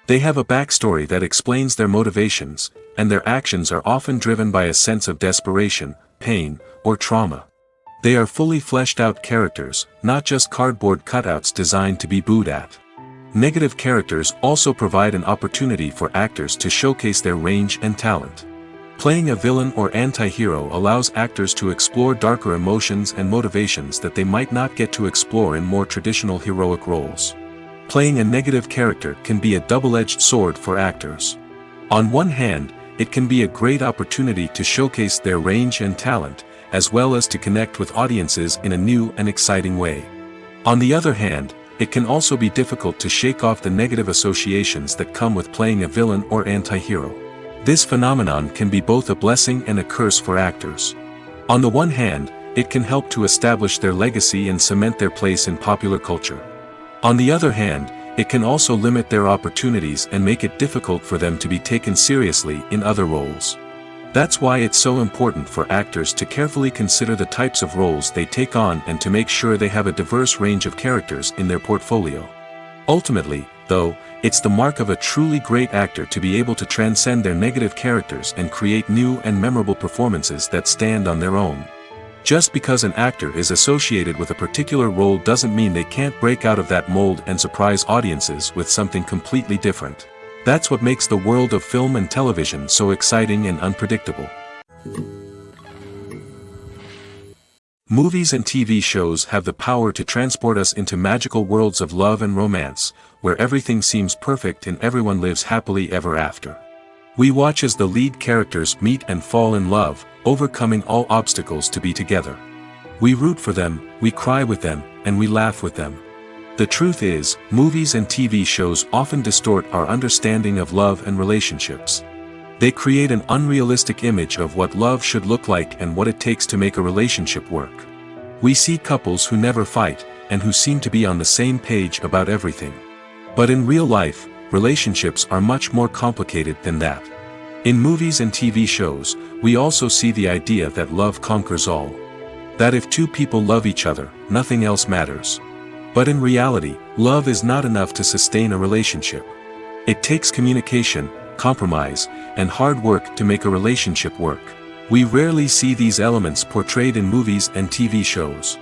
They have a backstory that explains their motivations, and their actions are often driven by a sense of desperation, pain, or trauma. They are fully fleshed out characters, not just cardboard cutouts designed to be booed at. Negative characters also provide an opportunity for actors to showcase their range and talent. Playing a villain or anti-hero allows actors to explore darker emotions and motivations that they might not get to explore in more traditional heroic roles. Playing a negative character can be a double-edged sword for actors. On one hand, it can be a great opportunity to showcase their range and talent, as well as to connect with audiences in a new and exciting way. On the other hand, it can also be difficult to shake off the negative associations that come with playing a villain or anti-hero. This phenomenon can be both a blessing and a curse for actors. On the one hand, it can help to establish their legacy and cement their place in popular culture. On the other hand, it can also limit their opportunities and make it difficult for them to be taken seriously in other roles. That's why it's so important for actors to carefully consider the types of roles they take on and to make sure they have a diverse range of characters in their portfolio. Ultimately, though, it's the mark of a truly great actor to be able to transcend their negative characters and create new and memorable performances that stand on their own. Just because an actor is associated with a particular role doesn't mean they can't break out of that mold and surprise audiences with something completely different. That's what makes the world of film and television so exciting and unpredictable. Movies and TV shows have the power to transport us into magical worlds of love and romance, where everything seems perfect and everyone lives happily ever after. We watch as the lead characters meet and fall in love, overcoming all obstacles to be together. We root for them, we cry with them, and we laugh with them. The truth is, movies and TV shows often distort our understanding of love and relationships. They create an unrealistic image of what love should look like and what it takes to make a relationship work. We see couples who never fight, and who seem to be on the same page about everything. But in real life, relationships are much more complicated than that. In movies and TV shows, we also see the idea that love conquers all. That if two people love each other, nothing else matters. But in reality, love is not enough to sustain a relationship. It takes communication, compromise, and hard work to make a relationship work. We rarely see these elements portrayed in movies and TV shows.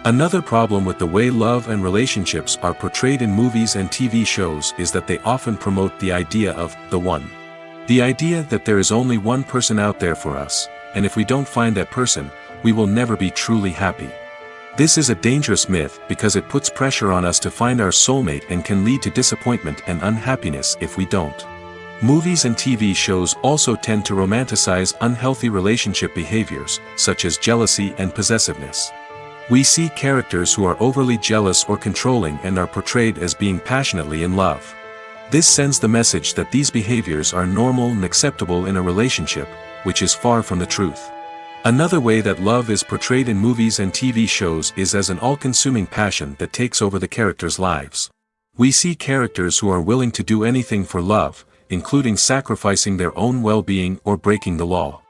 Another problem with the way love and relationships are portrayed in movies and TV shows is that they often promote the idea of the one. The idea that there is only one person out there for us, and if we don't find that person, we will never be truly happy. This is a dangerous myth because it puts pressure on us to find our soulmate and can lead to disappointment and unhappiness if we don't. Movies and TV shows also tend to romanticize unhealthy relationship behaviors, such as jealousy and possessiveness. We see characters who are overly jealous or controlling and are portrayed as being passionately in love. This sends the message that these behaviors are normal and acceptable in a relationship, which is far from the truth. Another way that love is portrayed in movies and TV shows is as an all-consuming passion that takes over the characters' lives. We see characters who are willing to do anything for love, including sacrificing their own well-being or breaking the law.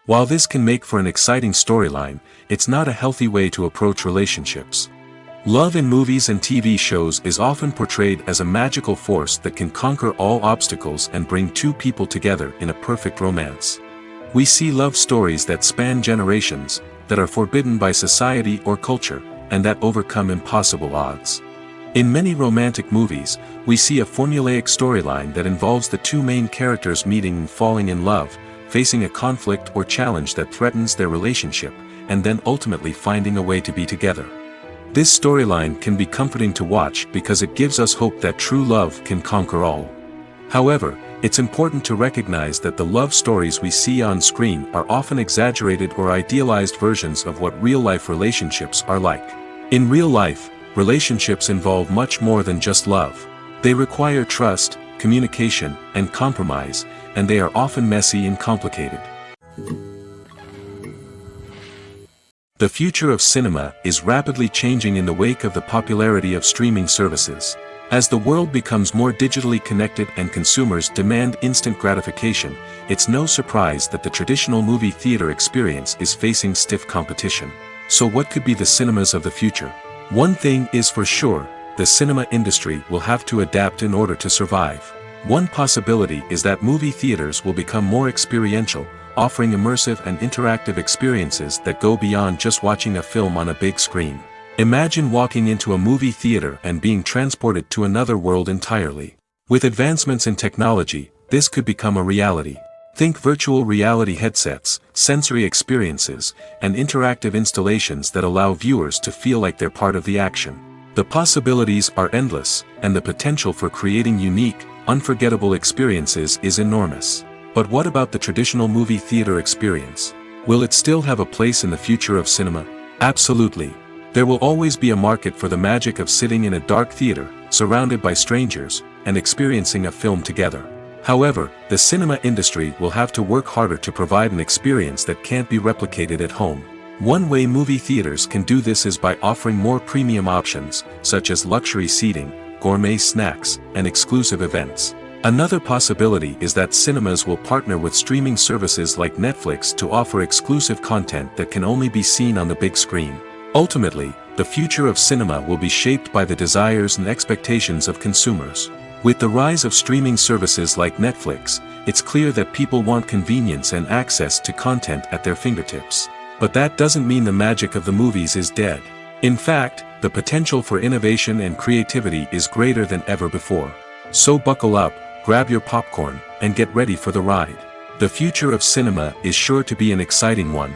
While this can make for an exciting storyline, it's not a healthy way to approach relationships. Love in movies and TV shows is often portrayed as a magical force that can conquer all obstacles and bring two people together in a perfect romance. We see love stories that span generations, that are forbidden by society or culture, and that overcome impossible odds. In many romantic movies, we see a formulaic storyline that involves the two main characters meeting and falling in love, facing a conflict or challenge that threatens their relationship, and then ultimately finding a way to be together. This storyline can be comforting to watch because it gives us hope that true love can conquer all. However, it's important to recognize that the love stories we see on screen are often exaggerated or idealized versions of what real-life relationships are like. In real life, relationships involve much more than just love. They require trust, communication, and compromise, and they are often messy and complicated. The future of cinema is rapidly changing in the wake of the popularity of streaming services. As the world becomes more digitally connected and consumers demand instant gratification, it's no surprise that the traditional movie theater experience is facing stiff competition. So what could be the cinemas of the future? One thing is for sure, the cinema industry will have to adapt in order to survive. One possibility is that movie theaters will become more experiential, offering immersive and interactive experiences that go beyond just watching a film on a big screen. Imagine walking into a movie theater and being transported to another world entirely. With advancements in technology, this could become a reality. Think virtual reality headsets, sensory experiences, and interactive installations that allow viewers to feel like they're part of the action. The possibilities are endless, and the potential for creating unique, unforgettable experiences is enormous. But what about the traditional movie theater experience? Will it still have a place in the future of cinema? Absolutely. There will always be a market for the magic of sitting in a dark theater, surrounded by strangers, and experiencing a film together. However, the cinema industry will have to work harder to provide an experience that can't be replicated at home. One way movie theaters can do this is by offering more premium options, such as luxury seating, gourmet snacks, and exclusive events. Another possibility is that cinemas will partner with streaming services like Netflix to offer exclusive content that can only be seen on the big screen. Ultimately, the future of cinema will be shaped by the desires and expectations of consumers. With the rise of streaming services like Netflix, it's clear that people want convenience and access to content at their fingertips. But that doesn't mean the magic of the movies is dead. In fact, the potential for innovation and creativity is greater than ever before. So buckle up, grab your popcorn, and get ready for the ride. The future of cinema is sure to be an exciting one.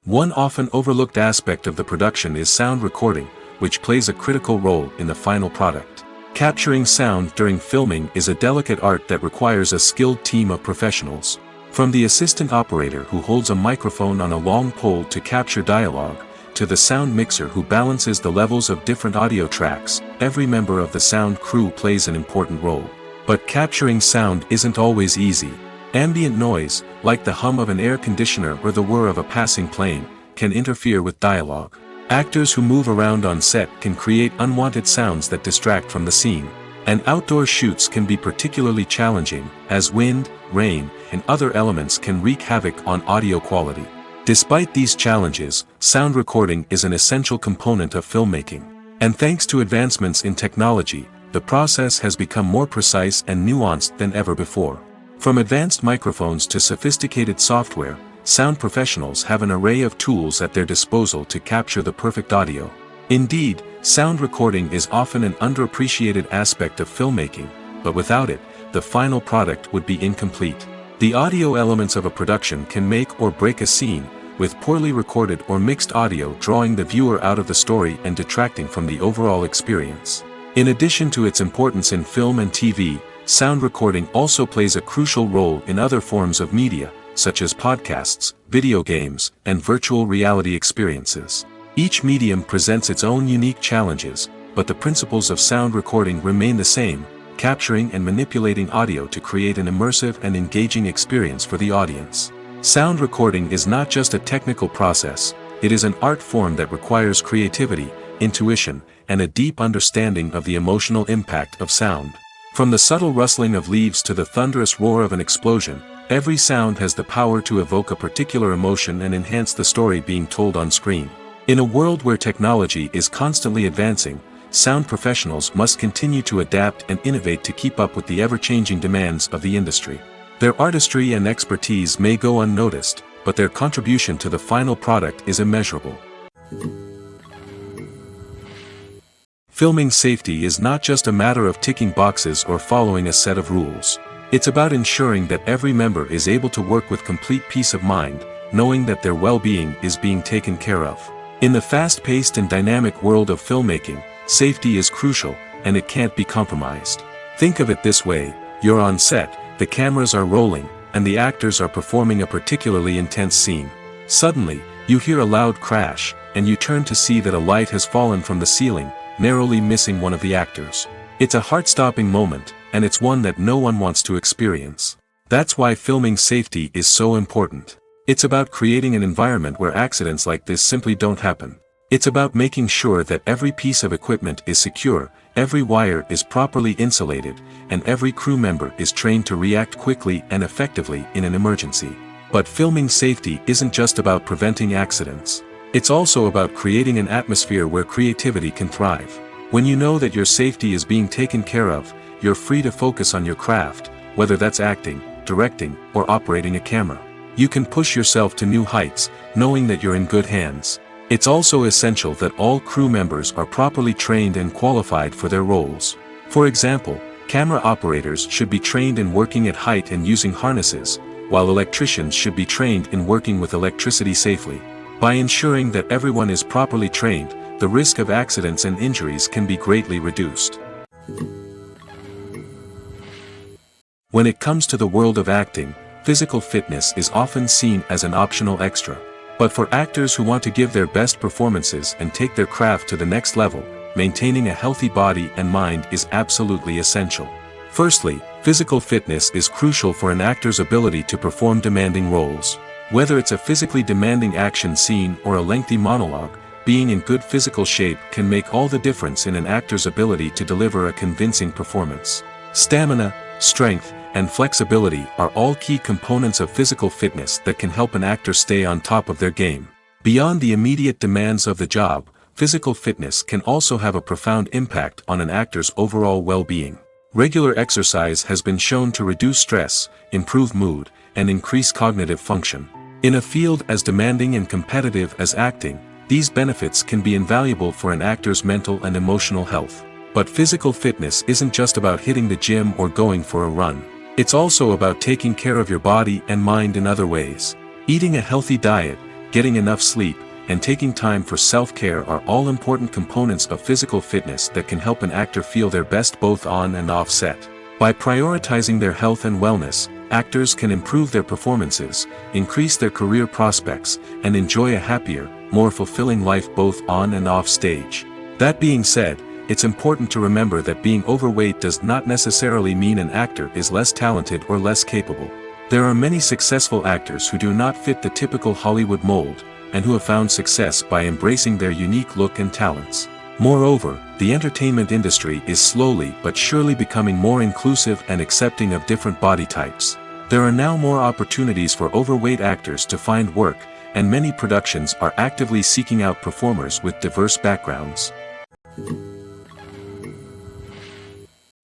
One often overlooked aspect of the production is sound recording, which plays a critical role in the final product. Capturing sound during filming is a delicate art that requires a skilled team of professionals. From the assistant operator who holds a microphone on a long pole to capture dialogue, to the sound mixer who balances the levels of different audio tracks, every member of the sound crew plays an important role. But capturing sound isn't always easy. Ambient noise, like the hum of an air conditioner or the whir of a passing plane, can interfere with dialogue. Actors who move around on set can create unwanted sounds that distract from the scene. And outdoor shoots can be particularly challenging, as wind, rain, and other elements can wreak havoc on audio quality. Despite these challenges, sound recording is an essential component of filmmaking. And thanks to advancements in technology, the process has become more precise and nuanced than ever before. From advanced microphones to sophisticated software, sound professionals have an array of tools at their disposal to capture the perfect audio. Indeed, sound recording is often an underappreciated aspect of filmmaking, but without it, the final product would be incomplete. The audio elements of a production can make or break a scene, with poorly recorded or mixed audio drawing the viewer out of the story and detracting from the overall experience. In addition to its importance in film and TV, sound recording also plays a crucial role in other forms of media, such as podcasts, video games, and virtual reality experiences. Each medium presents its own unique challenges, but the principles of sound recording remain the same: capturing and manipulating audio to create an immersive and engaging experience for the audience. Sound recording is not just a technical process, it is an art form that requires creativity, intuition, and a deep understanding of the emotional impact of sound. From the subtle rustling of leaves to the thunderous roar of an explosion, every sound has the power to evoke a particular emotion and enhance the story being told on screen. In a world where technology is constantly advancing, sound professionals must continue to adapt and innovate to keep up with the ever-changing demands of the industry. Their artistry and expertise may go unnoticed, but their contribution to the final product is immeasurable. Filming safety is not just a matter of ticking boxes or following a set of rules. It's about ensuring that every member is able to work with complete peace of mind, knowing that their well-being is being taken care of. In the fast-paced and dynamic world of filmmaking, safety is crucial, and it can't be compromised. Think of it this way: you're on set, the cameras are rolling, and the actors are performing a particularly intense scene. Suddenly, you hear a loud crash, and you turn to see that a light has fallen from the ceiling, narrowly missing one of the actors. It's a heart-stopping moment, and it's one that no one wants to experience. That's why filming safety is so important. It's about creating an environment where accidents like this simply don't happen. It's about making sure that every piece of equipment is secure, every wire is properly insulated, and every crew member is trained to react quickly and effectively in an emergency. But filming safety isn't just about preventing accidents. It's also about creating an atmosphere where creativity can thrive. When you know that your safety is being taken care of, you're free to focus on your craft, whether that's acting, directing, or operating a camera. You can push yourself to new heights, knowing that you're in good hands. It's also essential that all crew members are properly trained and qualified for their roles. For example, camera operators should be trained in working at height and using harnesses, while electricians should be trained in working with electricity safely. By ensuring that everyone is properly trained, the risk of accidents and injuries can be greatly reduced. When it comes to the world of acting, physical fitness is often seen as an optional extra. But for actors who want to give their best performances and take their craft to the next level, maintaining a healthy body and mind is absolutely essential. Firstly, physical fitness is crucial for an actor's ability to perform demanding roles. Whether it's a physically demanding action scene or a lengthy monologue, being in good physical shape can make all the difference in an actor's ability to deliver a convincing performance. Stamina, strength, and flexibility are all key components of physical fitness that can help an actor stay on top of their game. Beyond the immediate demands of the job, physical fitness can also have a profound impact on an actor's overall well-being. Regular exercise has been shown to reduce stress, improve mood, and increase cognitive function. In a field as demanding and competitive as acting, these benefits can be invaluable for an actor's mental and emotional health. But physical fitness isn't just about hitting the gym or going for a run. It's also about taking care of your body and mind in other ways. Eating a healthy diet, getting enough sleep, and taking time for self-care are all important components of physical fitness that can help an actor feel their best both on and off set. By prioritizing their health and wellness, actors can improve their performances, increase their career prospects, and enjoy a happier, more fulfilling life both on and off stage. That being said, it's important to remember that being overweight does not necessarily mean an actor is less talented or less capable. There are many successful actors who do not fit the typical Hollywood mold, and who have found success by embracing their unique look and talents. Moreover, the entertainment industry is slowly but surely becoming more inclusive and accepting of different body types. There are now more opportunities for overweight actors to find work, and many productions are actively seeking out performers with diverse backgrounds.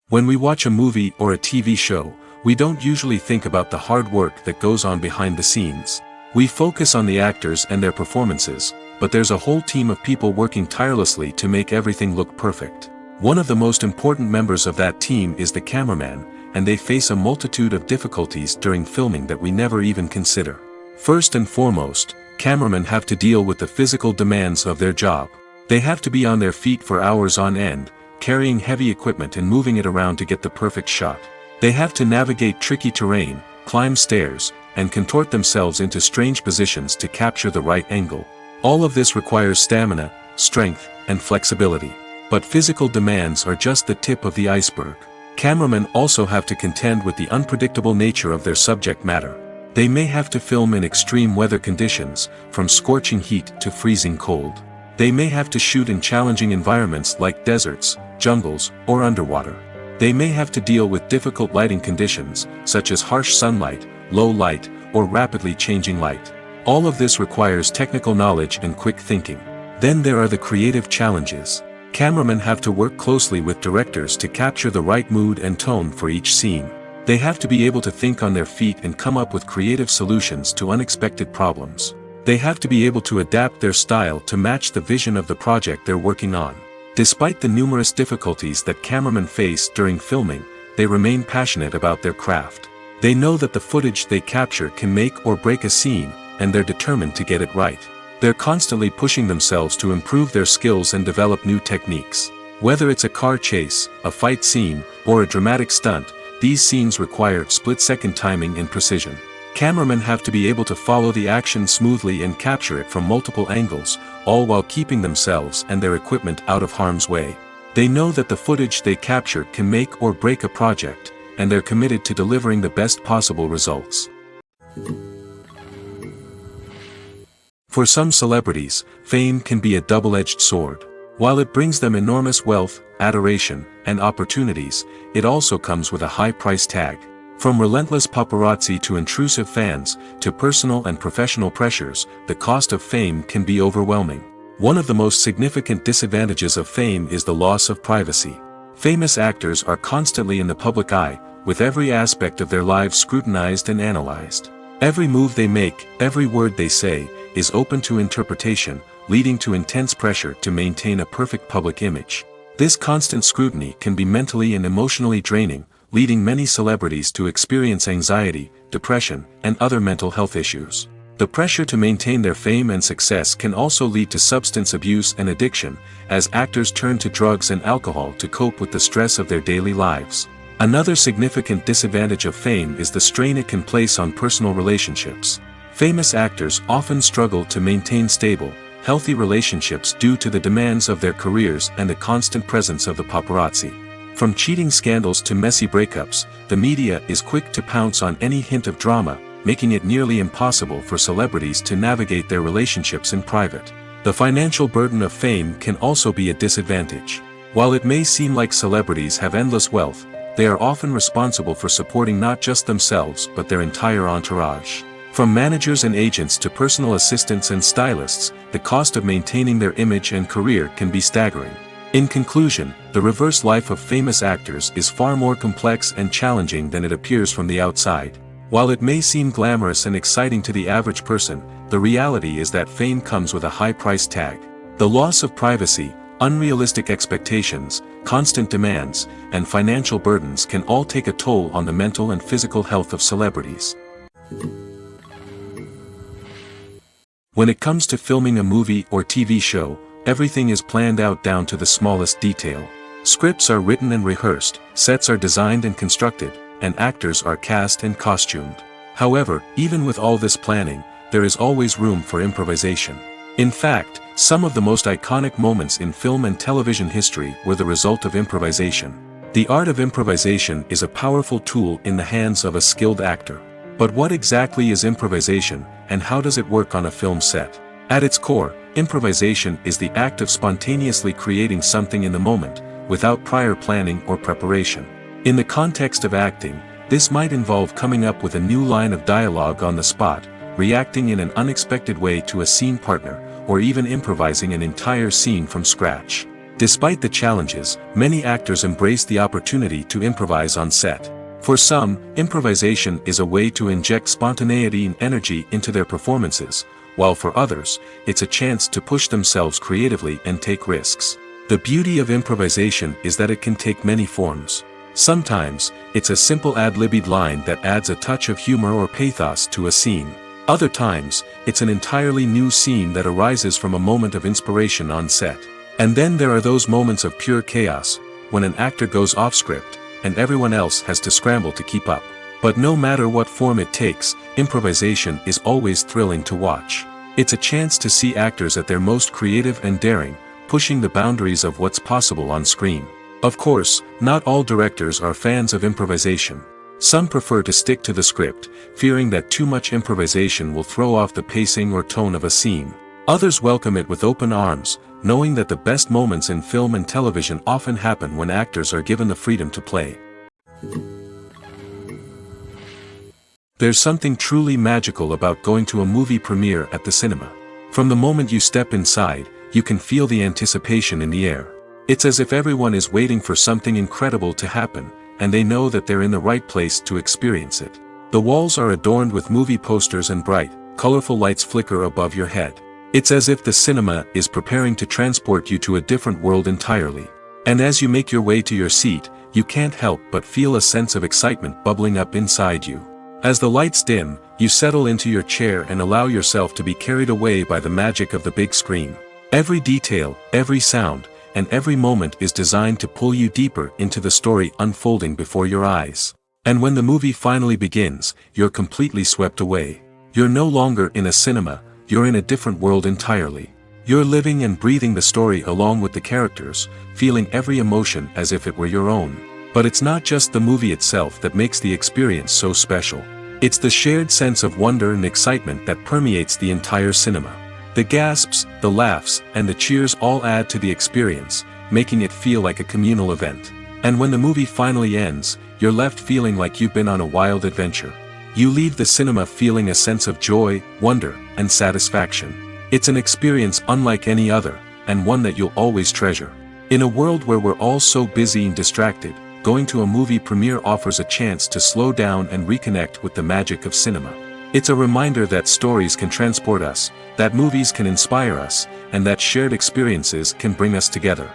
When we watch a movie or a TV show, we don't usually think about the hard work that goes on behind the scenes. We focus on the actors and their performances, but there's a whole team of people working tirelessly to make everything look perfect. One of the most important members of that team is the cameraman, and they face a multitude of difficulties during filming that we never even consider. First and foremost, cameramen have to deal with the physical demands of their job. They have to be on their feet for hours on end, carrying heavy equipment and moving it around to get the perfect shot. They have to navigate tricky terrain, climb stairs, and contort themselves into strange positions to capture the right angle. All of this requires stamina, strength, and flexibility. But physical demands are just the tip of the iceberg. Cameramen also have to contend with the unpredictable nature of their subject matter. They may have to film in extreme weather conditions, from scorching heat to freezing cold. They may have to shoot in challenging environments like deserts, jungles, or underwater. They may have to deal with difficult lighting conditions, such as harsh sunlight, low light, or rapidly changing light. All of this requires technical knowledge and quick thinking. Then there are the creative challenges. Cameramen have to work closely with directors to capture the right mood and tone for each scene. They have to be able to think on their feet and come up with creative solutions to unexpected problems. They have to be able to adapt their style to match the vision of the project they're working on. Despite the numerous difficulties that cameramen face during filming, they remain passionate about their craft. They know that the footage they capture can make or break a scene, and they're determined to get it right. They're constantly pushing themselves to improve their skills and develop new techniques. Whether it's a car chase, a fight scene, or a dramatic stunt, these scenes require split-second timing and precision. Cameramen have to be able to follow the action smoothly and capture it from multiple angles, all while keeping themselves and their equipment out of harm's way. They know that the footage they capture can make or break a project, and they're committed to delivering the best possible results. For some celebrities, fame can be a double-edged sword. While it brings them enormous wealth, adoration, and opportunities, it also comes with a high price tag. From relentless paparazzi to intrusive fans, to personal and professional pressures, the cost of fame can be overwhelming. One of the most significant disadvantages of fame is the loss of privacy. Famous actors are constantly in the public eye, with every aspect of their lives scrutinized and analyzed. Every move they make, every word they say, is open to interpretation, leading to intense pressure to maintain a perfect public image. This constant scrutiny can be mentally and emotionally draining, leading many celebrities to experience anxiety, depression, and other mental health issues. The pressure to maintain their fame and success can also lead to substance abuse and addiction, as actors turn to drugs and alcohol to cope with the stress of their daily lives. Another significant disadvantage of fame is the strain it can place on personal relationships. Famous actors often struggle to maintain stable, healthy relationships due to the demands of their careers and the constant presence of the paparazzi. From cheating scandals to messy breakups, the media is quick to pounce on any hint of drama, making it nearly impossible for celebrities to navigate their relationships in private. The financial burden of fame can also be a disadvantage. While it may seem like celebrities have endless wealth, they are often responsible for supporting not just themselves but their entire entourage. From managers and agents to personal assistants and stylists, the cost of maintaining their image and career can be staggering. In conclusion, the reverse life of famous actors is far more complex and challenging than it appears from the outside. While it may seem glamorous and exciting to the average person, the reality is that fame comes with a high price tag. The loss of privacy, unrealistic expectations, constant demands, and financial burdens can all take a toll on the mental and physical health of celebrities. When it comes to filming a movie or TV show, everything is planned out down to the smallest detail. Scripts are written and rehearsed, sets are designed and constructed, and actors are cast and costumed. However, even with all this planning, there is always room for improvisation. In fact, some of the most iconic moments in film and television history were the result of improvisation. The art of improvisation is a powerful tool in the hands of a skilled actor. But what exactly is improvisation, and how does it work on a film set? At its core, improvisation is the act of spontaneously creating something in the moment, without prior planning or preparation. In the context of acting, this might involve coming up with a new line of dialogue on the spot, reacting in an unexpected way to a scene partner, or even improvising an entire scene from scratch. Despite the challenges, many actors embrace the opportunity to improvise on set. For some, improvisation is a way to inject spontaneity and energy into their performances, while for others, it's a chance to push themselves creatively and take risks. The beauty of improvisation is that it can take many forms. Sometimes, it's a simple ad-libbed line that adds a touch of humor or pathos to a scene. Other times, it's an entirely new scene that arises from a moment of inspiration on set. And then there are those moments of pure chaos, when an actor goes off script, and everyone else has to scramble to keep up. But no matter what form it takes, improvisation is always thrilling to watch. It's a chance to see actors at their most creative and daring, pushing the boundaries of what's possible on screen. Of course, not all directors are fans of improvisation. Some prefer to stick to the script, fearing that too much improvisation will throw off the pacing or tone of a scene. Others welcome it with open arms, knowing that the best moments in film and television often happen when actors are given the freedom to play. There's something truly magical about going to a movie premiere at the cinema. From the moment you step inside, you can feel the anticipation in the air. It's as if everyone is waiting for something incredible to happen, and they know that they're in the right place to experience it. The walls are adorned with movie posters and bright, colorful lights flicker above your head. It's as if the cinema is preparing to transport you to a different world entirely. And as you make your way to your seat, you can't help but feel a sense of excitement bubbling up inside you. As the lights dim, you settle into your chair and allow yourself to be carried away by the magic of the big screen. Every detail, every sound, and every moment is designed to pull you deeper into the story unfolding before your eyes. And when the movie finally begins, you're completely swept away. You're no longer in a cinema, you're in a different world entirely. You're living and breathing the story along with the characters, feeling every emotion as if it were your own. But it's not just the movie itself that makes the experience so special. It's the shared sense of wonder and excitement that permeates the entire cinema. The gasps, the laughs, and the cheers all add to the experience, making it feel like a communal event. And when the movie finally ends, you're left feeling like you've been on a wild adventure. You leave the cinema feeling a sense of joy, wonder, and satisfaction. It's an experience unlike any other, and one that you'll always treasure. In a world where we're all so busy and distracted, going to a movie premiere offers a chance to slow down and reconnect with the magic of cinema. It's a reminder that stories can transport us, that movies can inspire us, and that shared experiences can bring us together.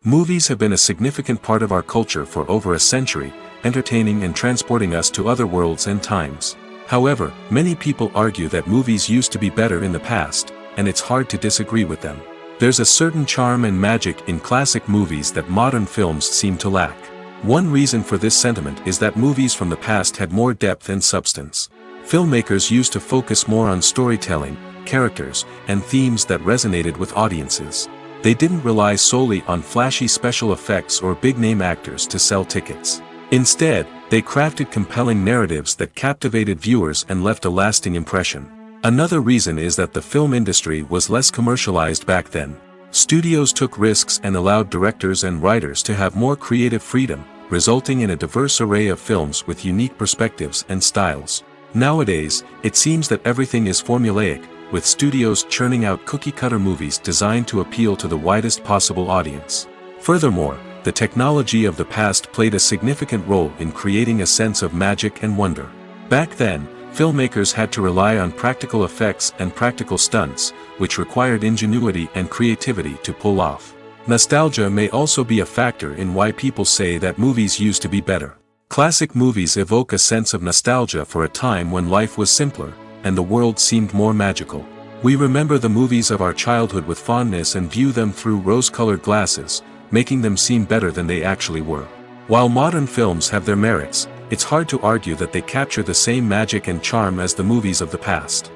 Movies have been a significant part of our culture for over a century, entertaining and transporting us to other worlds and times. However, many people argue that movies used to be better in the past, and it's hard to disagree with them. There's a certain charm and magic in classic movies that modern films seem to lack. One reason for this sentiment is that movies from the past had more depth and substance. Filmmakers used to focus more on storytelling, characters, and themes that resonated with audiences. They didn't rely solely on flashy special effects or big-name actors to sell tickets. Instead, they crafted compelling narratives that captivated viewers and left a lasting impression. Another reason is that the film industry was less commercialized back then. Studios took risks and allowed directors and writers to have more creative freedom, resulting in a diverse array of films with unique perspectives and styles. Nowadays, it seems that everything is formulaic, with studios churning out cookie-cutter movies designed to appeal to the widest possible audience. Furthermore, the technology of the past played a significant role in creating a sense of magic and wonder. Back then, filmmakers had to rely on practical effects and practical stunts, which required ingenuity and creativity to pull off. Nostalgia may also be a factor in why people say that movies used to be better. Classic movies evoke a sense of nostalgia for a time when life was simpler, and the world seemed more magical. We remember the movies of our childhood with fondness and view them through rose-colored glasses, making them seem better than they actually were. While modern films have their merits, it's hard to argue that they capture the same magic and charm as the movies of the past.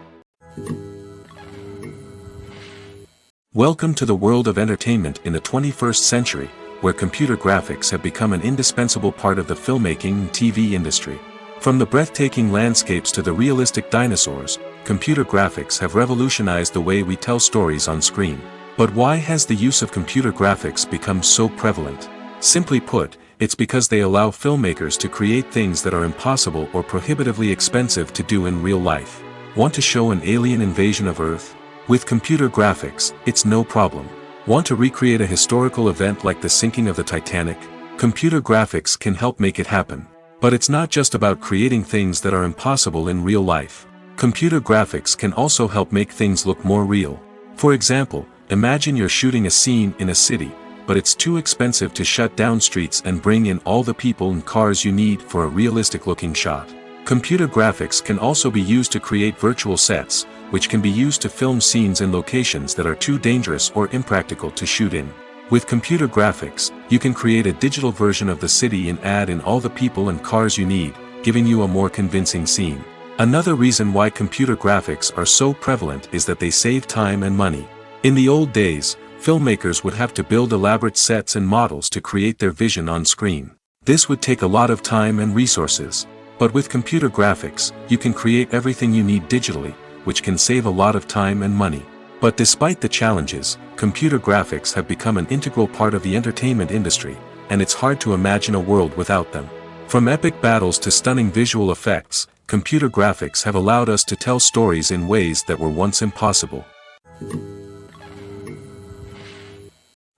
Welcome to the world of entertainment in the 21st century, where computer graphics have become an indispensable part of the filmmaking and TV industry. From the breathtaking landscapes to the realistic dinosaurs, computer graphics have revolutionized the way we tell stories on screen. But why has the use of computer graphics become so prevalent? Simply put, it's because they allow filmmakers to create things that are impossible or prohibitively expensive to do in real life. Want to show an alien invasion of Earth? With computer graphics, it's no problem. Want to recreate a historical event like the sinking of the Titanic? Computer graphics can help make it happen. But it's not just about creating things that are impossible in real life. Computer graphics can also help make things look more real. For example, imagine you're shooting a scene in a city, but it's too expensive to shut down streets and bring in all the people and cars you need for a realistic-looking shot. Computer graphics can also be used to create virtual sets, which can be used to film scenes in locations that are too dangerous or impractical to shoot in. With computer graphics, you can create a digital version of the city and add in all the people and cars you need, giving you a more convincing scene. Another reason why computer graphics are so prevalent is that they save time and money. In the old days, filmmakers would have to build elaborate sets and models to create their vision on screen. This would take a lot of time and resources. But with computer graphics, you can create everything you need digitally, which can save a lot of time and money. But despite the challenges, computer graphics have become an integral part of the entertainment industry, and it's hard to imagine a world without them. From epic battles to stunning visual effects, computer graphics have allowed us to tell stories in ways that were once impossible.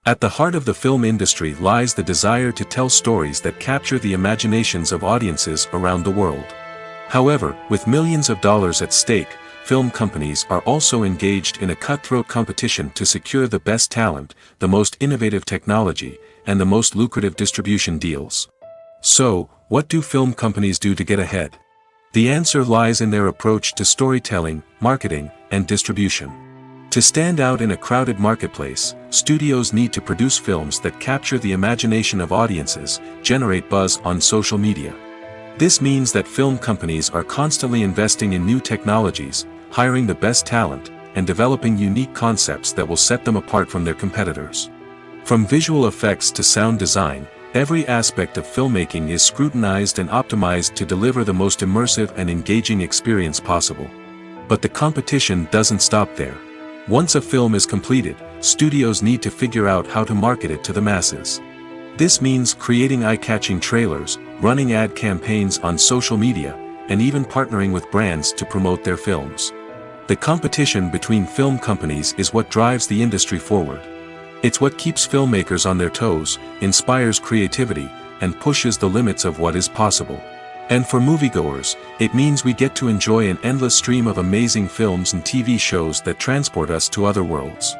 At the heart of the film industry lies the desire to tell stories that capture the imaginations of audiences around the world. However, with millions of dollars at stake, film companies are also engaged in a cutthroat competition to secure the best talent, the most innovative technology, and the most lucrative distribution deals. So, what do film companies do to get ahead? The answer lies in their approach to storytelling, marketing, and distribution. To stand out in a crowded marketplace, studios need to produce films that capture the imagination of audiences, generate buzz on social media. This means that film companies are constantly investing in new technologies, hiring the best talent, and developing unique concepts that will set them apart from their competitors. From visual effects to sound design, every aspect of filmmaking is scrutinized and optimized to deliver the most immersive and engaging experience possible. But the competition doesn't stop there. Once a film is completed, studios need to figure out how to market it to the masses. This means creating eye-catching trailers, running ad campaigns on social media, and even partnering with brands to promote their films. The competition between film companies is what drives the industry forward. It's what keeps filmmakers on their toes, inspires creativity, and pushes the limits of what is possible. And for moviegoers, it means we get to enjoy an endless stream of amazing films and TV shows that transport us to other worlds.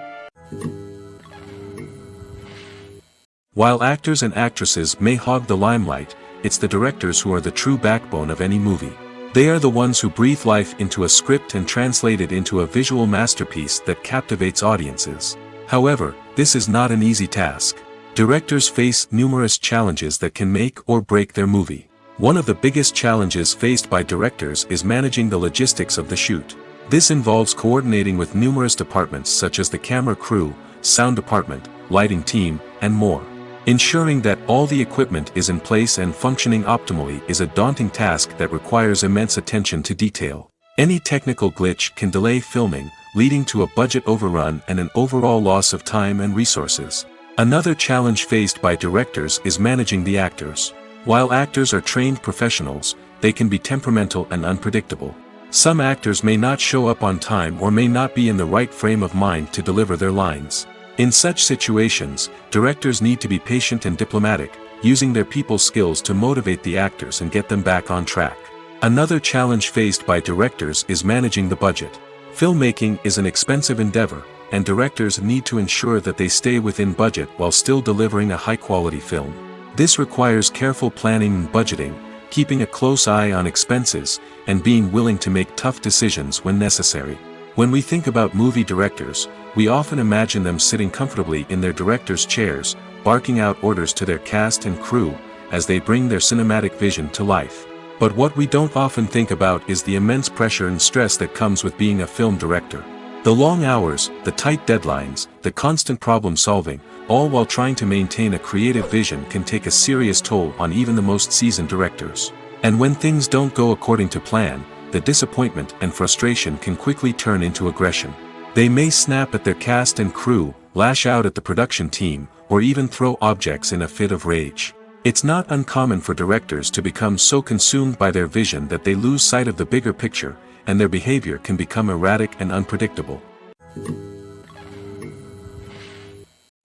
While actors and actresses may hog the limelight, it's the directors who are the true backbone of any movie. They are the ones who breathe life into a script and translate it into a visual masterpiece that captivates audiences. However, this is not an easy task. Directors face numerous challenges that can make or break their movie. One of the biggest challenges faced by directors is managing the logistics of the shoot. This involves coordinating with numerous departments such as the camera crew, sound department, lighting team, and more. Ensuring that all the equipment is in place and functioning optimally is a daunting task that requires immense attention to detail. Any technical glitch can delay filming, leading to a budget overrun and an overall loss of time and resources. Another challenge faced by directors is managing the actors. While actors are trained professionals, they can be temperamental and unpredictable. Some actors may not show up on time or may not be in the right frame of mind to deliver their lines. In such situations, directors need to be patient and diplomatic, using their people skills to motivate the actors and get them back on track. Another challenge faced by directors is managing the budget. Filmmaking is an expensive endeavor, and directors need to ensure that they stay within budget while still delivering a high-quality film. This requires careful planning and budgeting, keeping a close eye on expenses, and being willing to make tough decisions when necessary. When we think about movie directors, we often imagine them sitting comfortably in their director's chairs, barking out orders to their cast and crew, as they bring their cinematic vision to life. But what we don't often think about is the immense pressure and stress that comes with being a film director. The long hours, the tight deadlines, the constant problem solving, all while trying to maintain a creative vision can take a serious toll on even the most seasoned directors. And when things don't go according to plan, the disappointment and frustration can quickly turn into aggression. They may snap at their cast and crew, lash out at the production team, or even throw objects in a fit of rage. It's not uncommon for directors to become so consumed by their vision that they lose sight of the bigger picture, and their behavior can become erratic and unpredictable.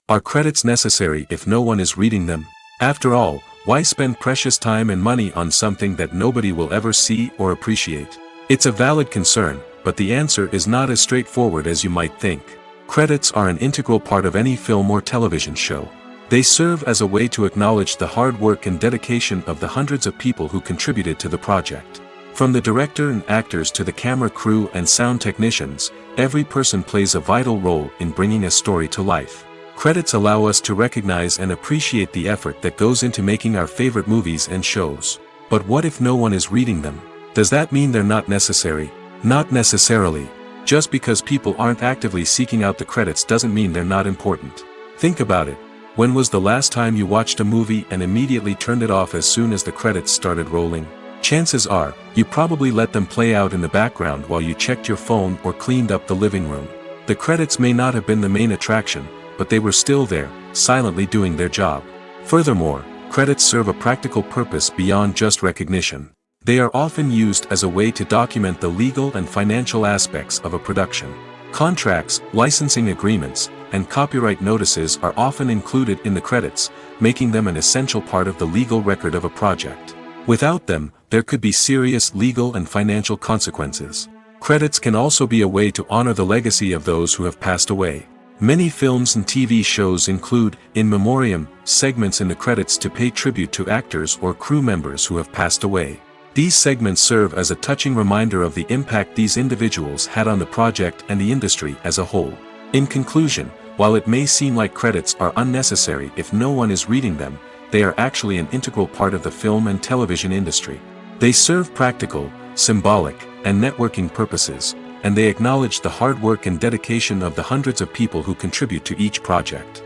Are credits necessary if no one is reading them? After all, why spend precious time and money on something that nobody will ever see or appreciate? It's a valid concern, but the answer is not as straightforward as you might think. Credits are an integral part of any film or television show. They serve as a way to acknowledge the hard work and dedication of the hundreds of people who contributed to the project. From the director and actors to the camera crew and sound technicians, every person plays a vital role in bringing a story to life. Credits allow us to recognize and appreciate the effort that goes into making our favorite movies and shows. But what if no one is reading them? Does that mean they're not necessary? Not necessarily. Just because people aren't actively seeking out the credits doesn't mean they're not important. Think about it. When was the last time you watched a movie and immediately turned it off as soon as the credits started rolling? Chances are, you probably let them play out in the background while you checked your phone or cleaned up the living room. The credits may not have been the main attraction, but they were still there, silently doing their job. Furthermore, credits serve a practical purpose beyond just recognition. They are often used as a way to document the legal and financial aspects of a production. Contracts, licensing agreements, and copyright notices are often included in the credits, making them an essential part of the legal record of a project. Without them, there could be serious legal and financial consequences. Credits can also be a way to honor the legacy of those who have passed away. Many films and TV shows include, in memoriam, segments in the credits to pay tribute to actors or crew members who have passed away. These segments serve as a touching reminder of the impact these individuals had on the project and the industry as a whole. In conclusion, while it may seem like credits are unnecessary if no one is reading them, they are actually an integral part of the film and television industry. They serve practical, symbolic, and networking purposes, and they acknowledge the hard work and dedication of the hundreds of people who contribute to each project.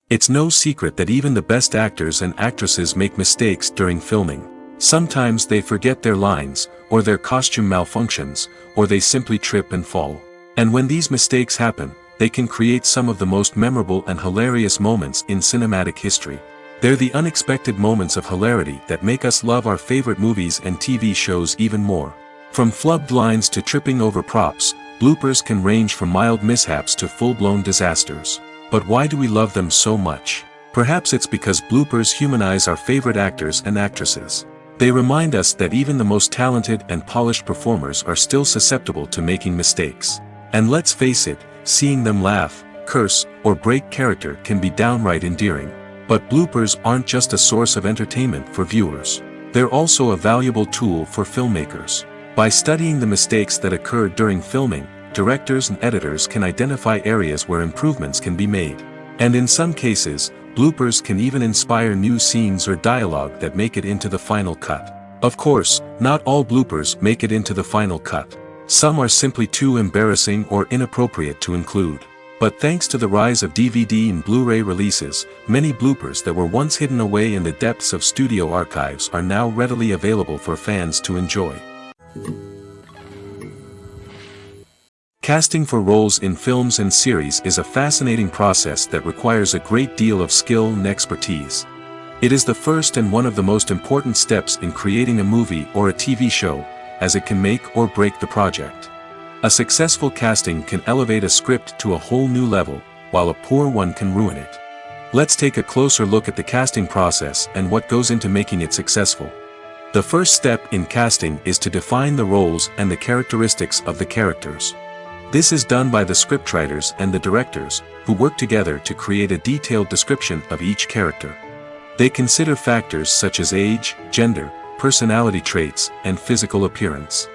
It's no secret that even the best actors and actresses make mistakes during filming. Sometimes they forget their lines, or their costume malfunctions, or they simply trip and fall. And when these mistakes happen, they can create some of the most memorable and hilarious moments in cinematic history. They're the unexpected moments of hilarity that make us love our favorite movies and TV shows even more. From flubbed lines to tripping over props, bloopers can range from mild mishaps to full-blown disasters. But why do we love them so much? Perhaps it's because bloopers humanize our favorite actors and actresses. They remind us that even the most talented and polished performers are still susceptible to making mistakes. And let's face it, seeing them laugh, curse, or break character can be downright endearing. But bloopers aren't just a source of entertainment for viewers. They're also a valuable tool for filmmakers. By studying the mistakes that occurred during filming, directors and editors can identify areas where improvements can be made. And in some cases, bloopers can even inspire new scenes or dialogue that make it into the final cut. Of course, not all bloopers make it into the final cut. Some are simply too embarrassing or inappropriate to include. But thanks to the rise of DVD and Blu-ray releases, many bloopers that were once hidden away in the depths of studio archives are now readily available for fans to enjoy. Casting for roles in films and series is a fascinating process that requires a great deal of skill and expertise. It is the first and one of the most important steps in creating a movie or a TV show, as it can make or break the project. A successful casting can elevate a script to a whole new level, while a poor one can ruin it. Let's take a closer look at the casting process and what goes into making it successful. The first step in casting is to define the roles and the characteristics of the characters. This is done by the scriptwriters and the directors, who work together to create a detailed description of each character. They consider factors such as age, gender, personality traits, and physical appearance.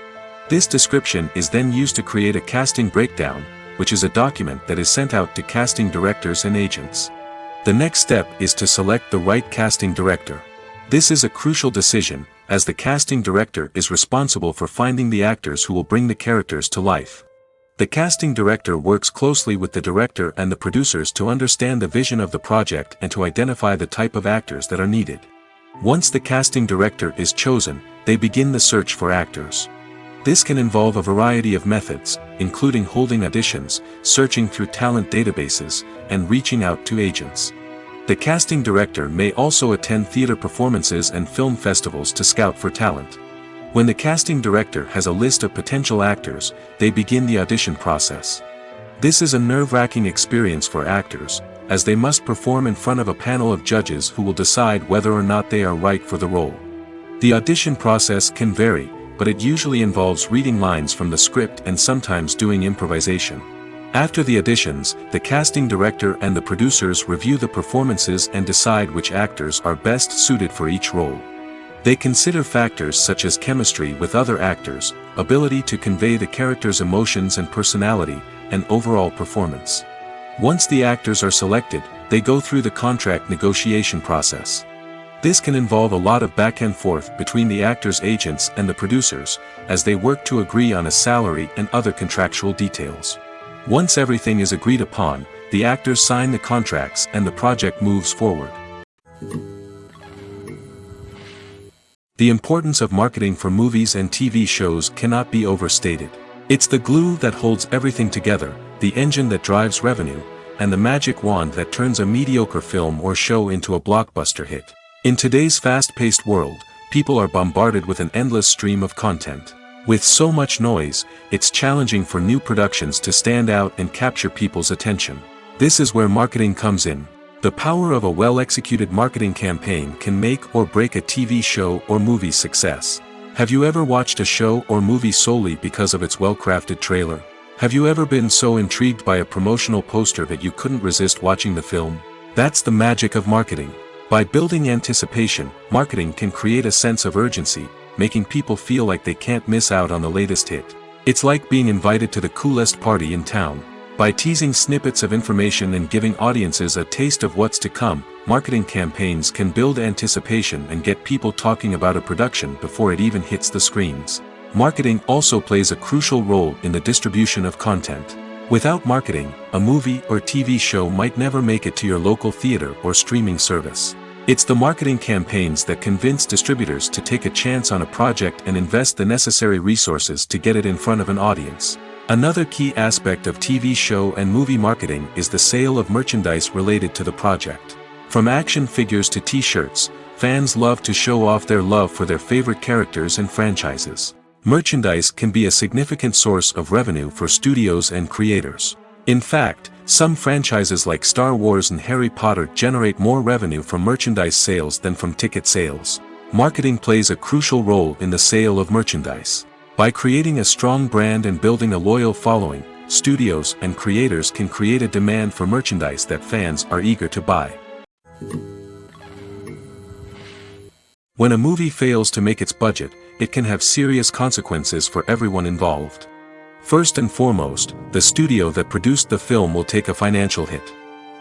This description is then used to create a casting breakdown, which is a document that is sent out to casting directors and agents. The next step is to select the right casting director. This is a crucial decision, as the casting director is responsible for finding the actors who will bring the characters to life. The casting director works closely with the director and the producers to understand the vision of the project and to identify the type of actors that are needed. Once the casting director is chosen, they begin the search for actors. This can involve a variety of methods, including holding auditions, searching through talent databases, and reaching out to agents. The casting director may also attend theater performances and film festivals to scout for talent. When the casting director has a list of potential actors, they begin the audition process. This is a nerve-wracking experience for actors, as they must perform in front of a panel of judges who will decide whether or not they are right for the role. The audition process can vary, but it usually involves reading lines from the script and sometimes doing improvisation. After the auditions, the casting director and the producers review the performances and decide which actors are best suited for each role. They consider factors such as chemistry with other actors, ability to convey the character's emotions and personality, and overall performance. Once the actors are selected, they go through the contract negotiation process. This can involve a lot of back and forth between the actors' agents and the producers, as they work to agree on a salary and other contractual details. Once everything is agreed upon, the actors sign the contracts and the project moves forward. The importance of marketing for movies and TV shows cannot be overstated. It's the glue that holds everything together, the engine that drives revenue, and the magic wand that turns a mediocre film or show into a blockbuster hit. In today's fast-paced world, people are bombarded with an endless stream of content. With so much noise, it's challenging for new productions to stand out and capture people's attention. This is where marketing comes in. The power of a well-executed marketing campaign can make or break a TV show or movie's success. Have you ever watched a show or movie solely because of its well-crafted trailer? Have you ever been so intrigued by a promotional poster that you couldn't resist watching the film? That's the magic of marketing. By building anticipation, marketing can create a sense of urgency, making people feel like they can't miss out on the latest hit. It's like being invited to the coolest party in town. By teasing snippets of information and giving audiences a taste of what's to come, marketing campaigns can build anticipation and get people talking about a production before it even hits the screens. Marketing also plays a crucial role in the distribution of content. Without marketing, a movie or TV show might never make it to your local theater or streaming service. It's the marketing campaigns that convince distributors to take a chance on a project and invest the necessary resources to get it in front of an audience. Another key aspect of TV show and movie marketing is the sale of merchandise related to the project. From action figures to t-shirts, fans love to show off their love for their favorite characters and franchises. Merchandise can be a significant source of revenue for studios and creators. In fact, some franchises like Star Wars and Harry Potter generate more revenue from merchandise sales than from ticket sales. Marketing plays a crucial role in the sale of merchandise. By creating a strong brand and building a loyal following, studios and creators can create a demand for merchandise that fans are eager to buy. When a movie fails to make its budget, it can have serious consequences for everyone involved. First and foremost, the studio that produced the film will take a financial hit.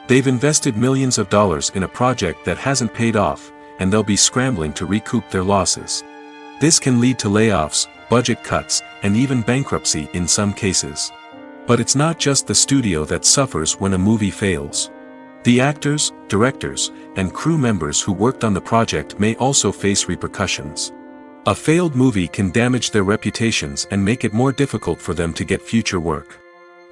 They've invested millions of dollars in a project that hasn't paid off, and they'll be scrambling to recoup their losses. This can lead to layoffs, budget cuts, and even bankruptcy in some cases. But it's not just the studio that suffers when a movie fails. The actors, directors, and crew members who worked on the project may also face repercussions. A failed movie can damage their reputations and make it more difficult for them to get future work.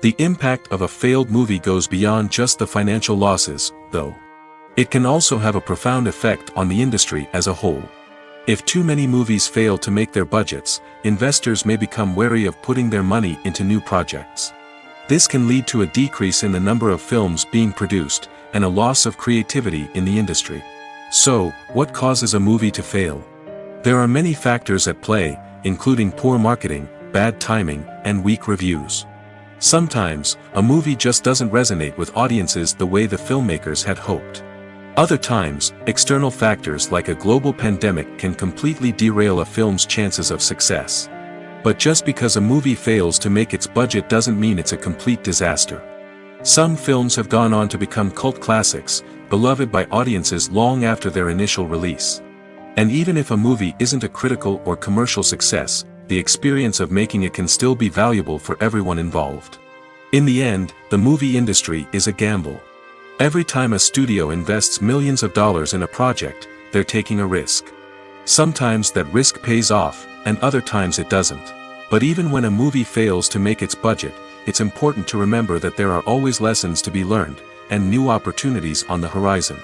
The impact of a failed movie goes beyond just the financial losses, though. It can also have a profound effect on the industry as a whole. If too many movies fail to make their budgets, investors may become wary of putting their money into new projects. This can lead to a decrease in the number of films being produced, and a loss of creativity in the industry. So, what causes a movie to fail? There are many factors at play, including poor marketing, bad timing, and weak reviews. Sometimes, a movie just doesn't resonate with audiences the way the filmmakers had hoped. Other times, external factors like a global pandemic can completely derail a film's chances of success. But just because a movie fails to make its budget doesn't mean it's a complete disaster. Some films have gone on to become cult classics, beloved by audiences long after their initial release. And even if a movie isn't a critical or commercial success, the experience of making it can still be valuable for everyone involved. In the end, the movie industry is a gamble. Every time a studio invests millions of dollars in a project, they're taking a risk. Sometimes that risk pays off, and other times it doesn't. But even when a movie fails to make its budget, it's important to remember that there are always lessons to be learned, and new opportunities on the horizon.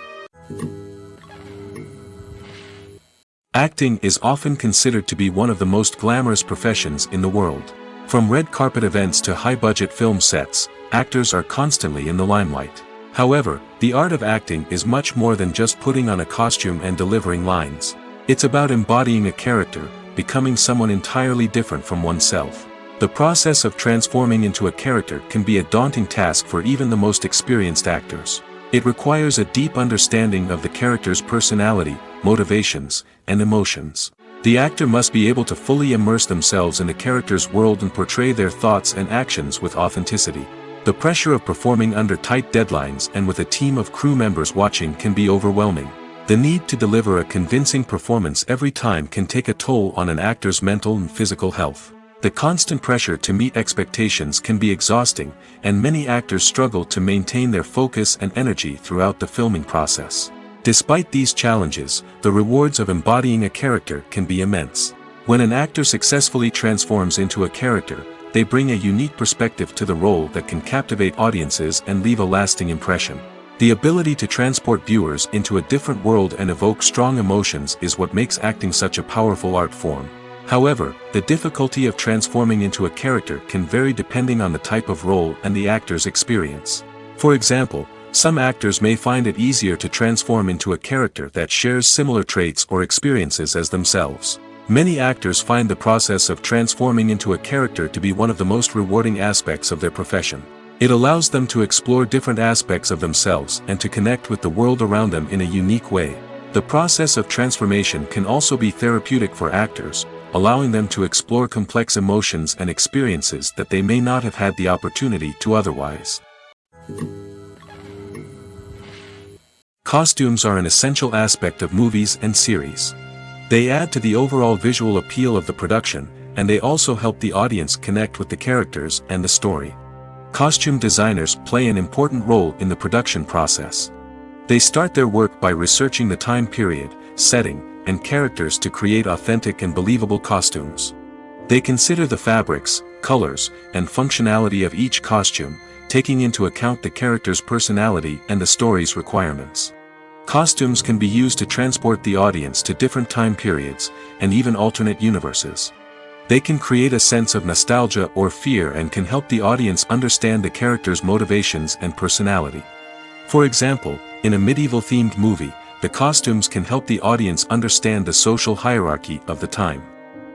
Acting is often considered to be one of the most glamorous professions in the world. From red carpet events to high-budget film sets, actors are constantly in the limelight. However, the art of acting is much more than just putting on a costume and delivering lines. It's about embodying a character, becoming someone entirely different from oneself. The process of transforming into a character can be a daunting task for even the most experienced actors. It requires a deep understanding of the character's personality, motivations, and emotions. The actor must be able to fully immerse themselves in the character's world and portray their thoughts and actions with authenticity. The pressure of performing under tight deadlines and with a team of crew members watching can be overwhelming. The need to deliver a convincing performance every time can take a toll on an actor's mental and physical health. The constant pressure to meet expectations can be exhausting, and many actors struggle to maintain their focus and energy throughout the filming process. Despite these challenges, the rewards of embodying a character can be immense. When an actor successfully transforms into a character, they bring a unique perspective to the role that can captivate audiences and leave a lasting impression. The ability to transport viewers into a different world and evoke strong emotions is what makes acting such a powerful art form. However, the difficulty of transforming into a character can vary depending on the type of role and the actor's experience. For example, Some actors may find it easier to transform into a character that shares similar traits or experiences as themselves. Many actors find the process of transforming into a character to be one of the most rewarding aspects of their profession. It allows them to explore different aspects of themselves and to connect with the world around them in a unique way. The process of transformation can also be therapeutic for actors, allowing them to explore complex emotions and experiences that they may not have had the opportunity to otherwise. Costumes are an essential aspect of movies and series. They add to the overall visual appeal of the production, and they also help the audience connect with the characters and the story. Costume designers play an important role in the production process. They start their work by researching the time period, setting, and characters to create authentic and believable costumes. They consider the fabrics, colors, and functionality of each costume, taking into account the character's personality and the story's requirements. Costumes can be used to transport the audience to different time periods, and even alternate universes. They can create a sense of nostalgia or fear and can help the audience understand the character's motivations and personality. For example, in a medieval-themed movie, the costumes can help the audience understand the social hierarchy of the time.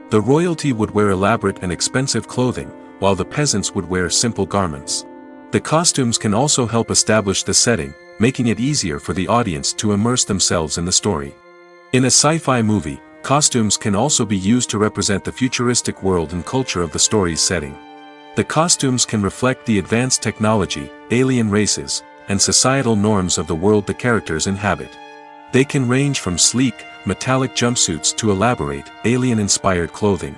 The royalty would wear elaborate and expensive clothing, while the peasants would wear simple garments. The costumes can also help establish the setting, making it easier for the audience to immerse themselves in the story. In a sci-fi movie, costumes can also be used to represent the futuristic world and culture of the story's setting. The costumes can reflect the advanced technology, alien races, and societal norms of the world the characters inhabit. They can range from sleek, metallic jumpsuits to elaborate, alien-inspired clothing.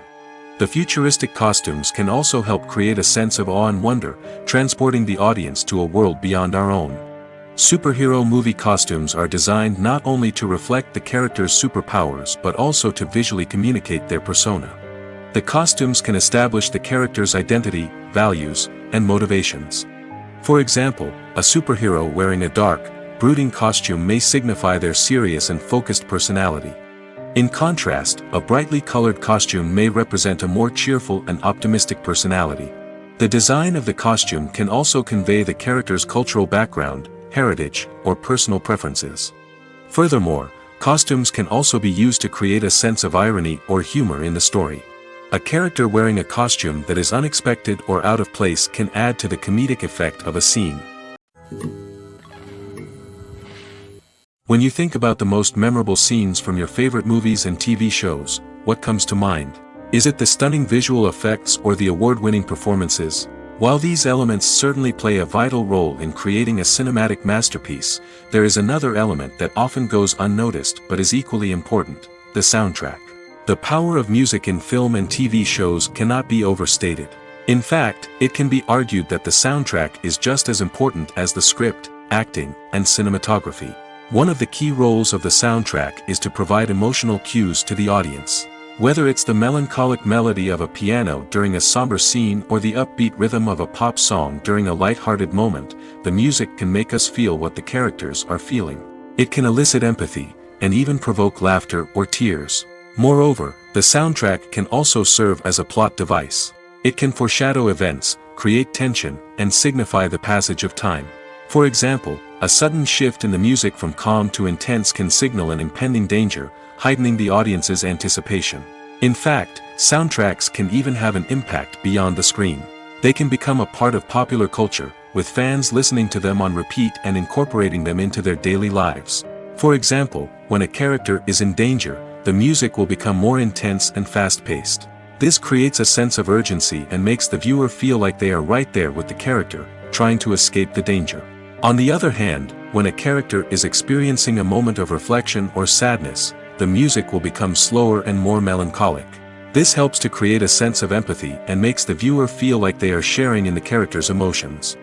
The futuristic costumes can also help create a sense of awe and wonder, transporting the audience to a world beyond our own. Superhero movie costumes are designed not only to reflect the character's superpowers but also to visually communicate their persona. The costumes can establish the character's identity, values, and motivations. For example, a superhero wearing a dark, brooding costume may signify their serious and focused personality. In contrast, a brightly colored costume may represent a more cheerful and optimistic personality. The design of the costume can also convey the character's cultural background, heritage, or personal preferences. Furthermore, costumes can also be used to create a sense of irony or humor in the story. A character wearing a costume that is unexpected or out of place can add to the comedic effect of a scene. When you think about the most memorable scenes from your favorite movies and TV shows, what comes to mind? Is it the stunning visual effects or the award-winning performances? While these elements certainly play a vital role in creating a cinematic masterpiece, there is another element that often goes unnoticed but is equally important: the soundtrack. The power of music in film and TV shows cannot be overstated. In fact, it can be argued that the soundtrack is just as important as the script, acting, and cinematography. One of the key roles of the soundtrack is to provide emotional cues to the audience. Whether it's the melancholic melody of a piano during a somber scene or the upbeat rhythm of a pop song during a light-hearted moment, the music can make us feel what the characters are feeling. It can elicit empathy, and even provoke laughter or tears. Moreover, the soundtrack can also serve as a plot device. It can foreshadow events, create tension, and signify the passage of time. For example, a sudden shift in the music from calm to intense can signal an impending danger, heightening the audience's anticipation. In fact, soundtracks can even have an impact beyond the screen. They can become a part of popular culture, with fans listening to them on repeat and incorporating them into their daily lives. For example, when a character is in danger, the music will become more intense and fast-paced. This creates a sense of urgency and makes the viewer feel like they are right there with the character, trying to escape the danger. On the other hand, when a character is experiencing a moment of reflection or sadness, the music will become slower and more melancholic. This helps to create a sense of empathy and makes the viewer feel like they are sharing in the character's emotions.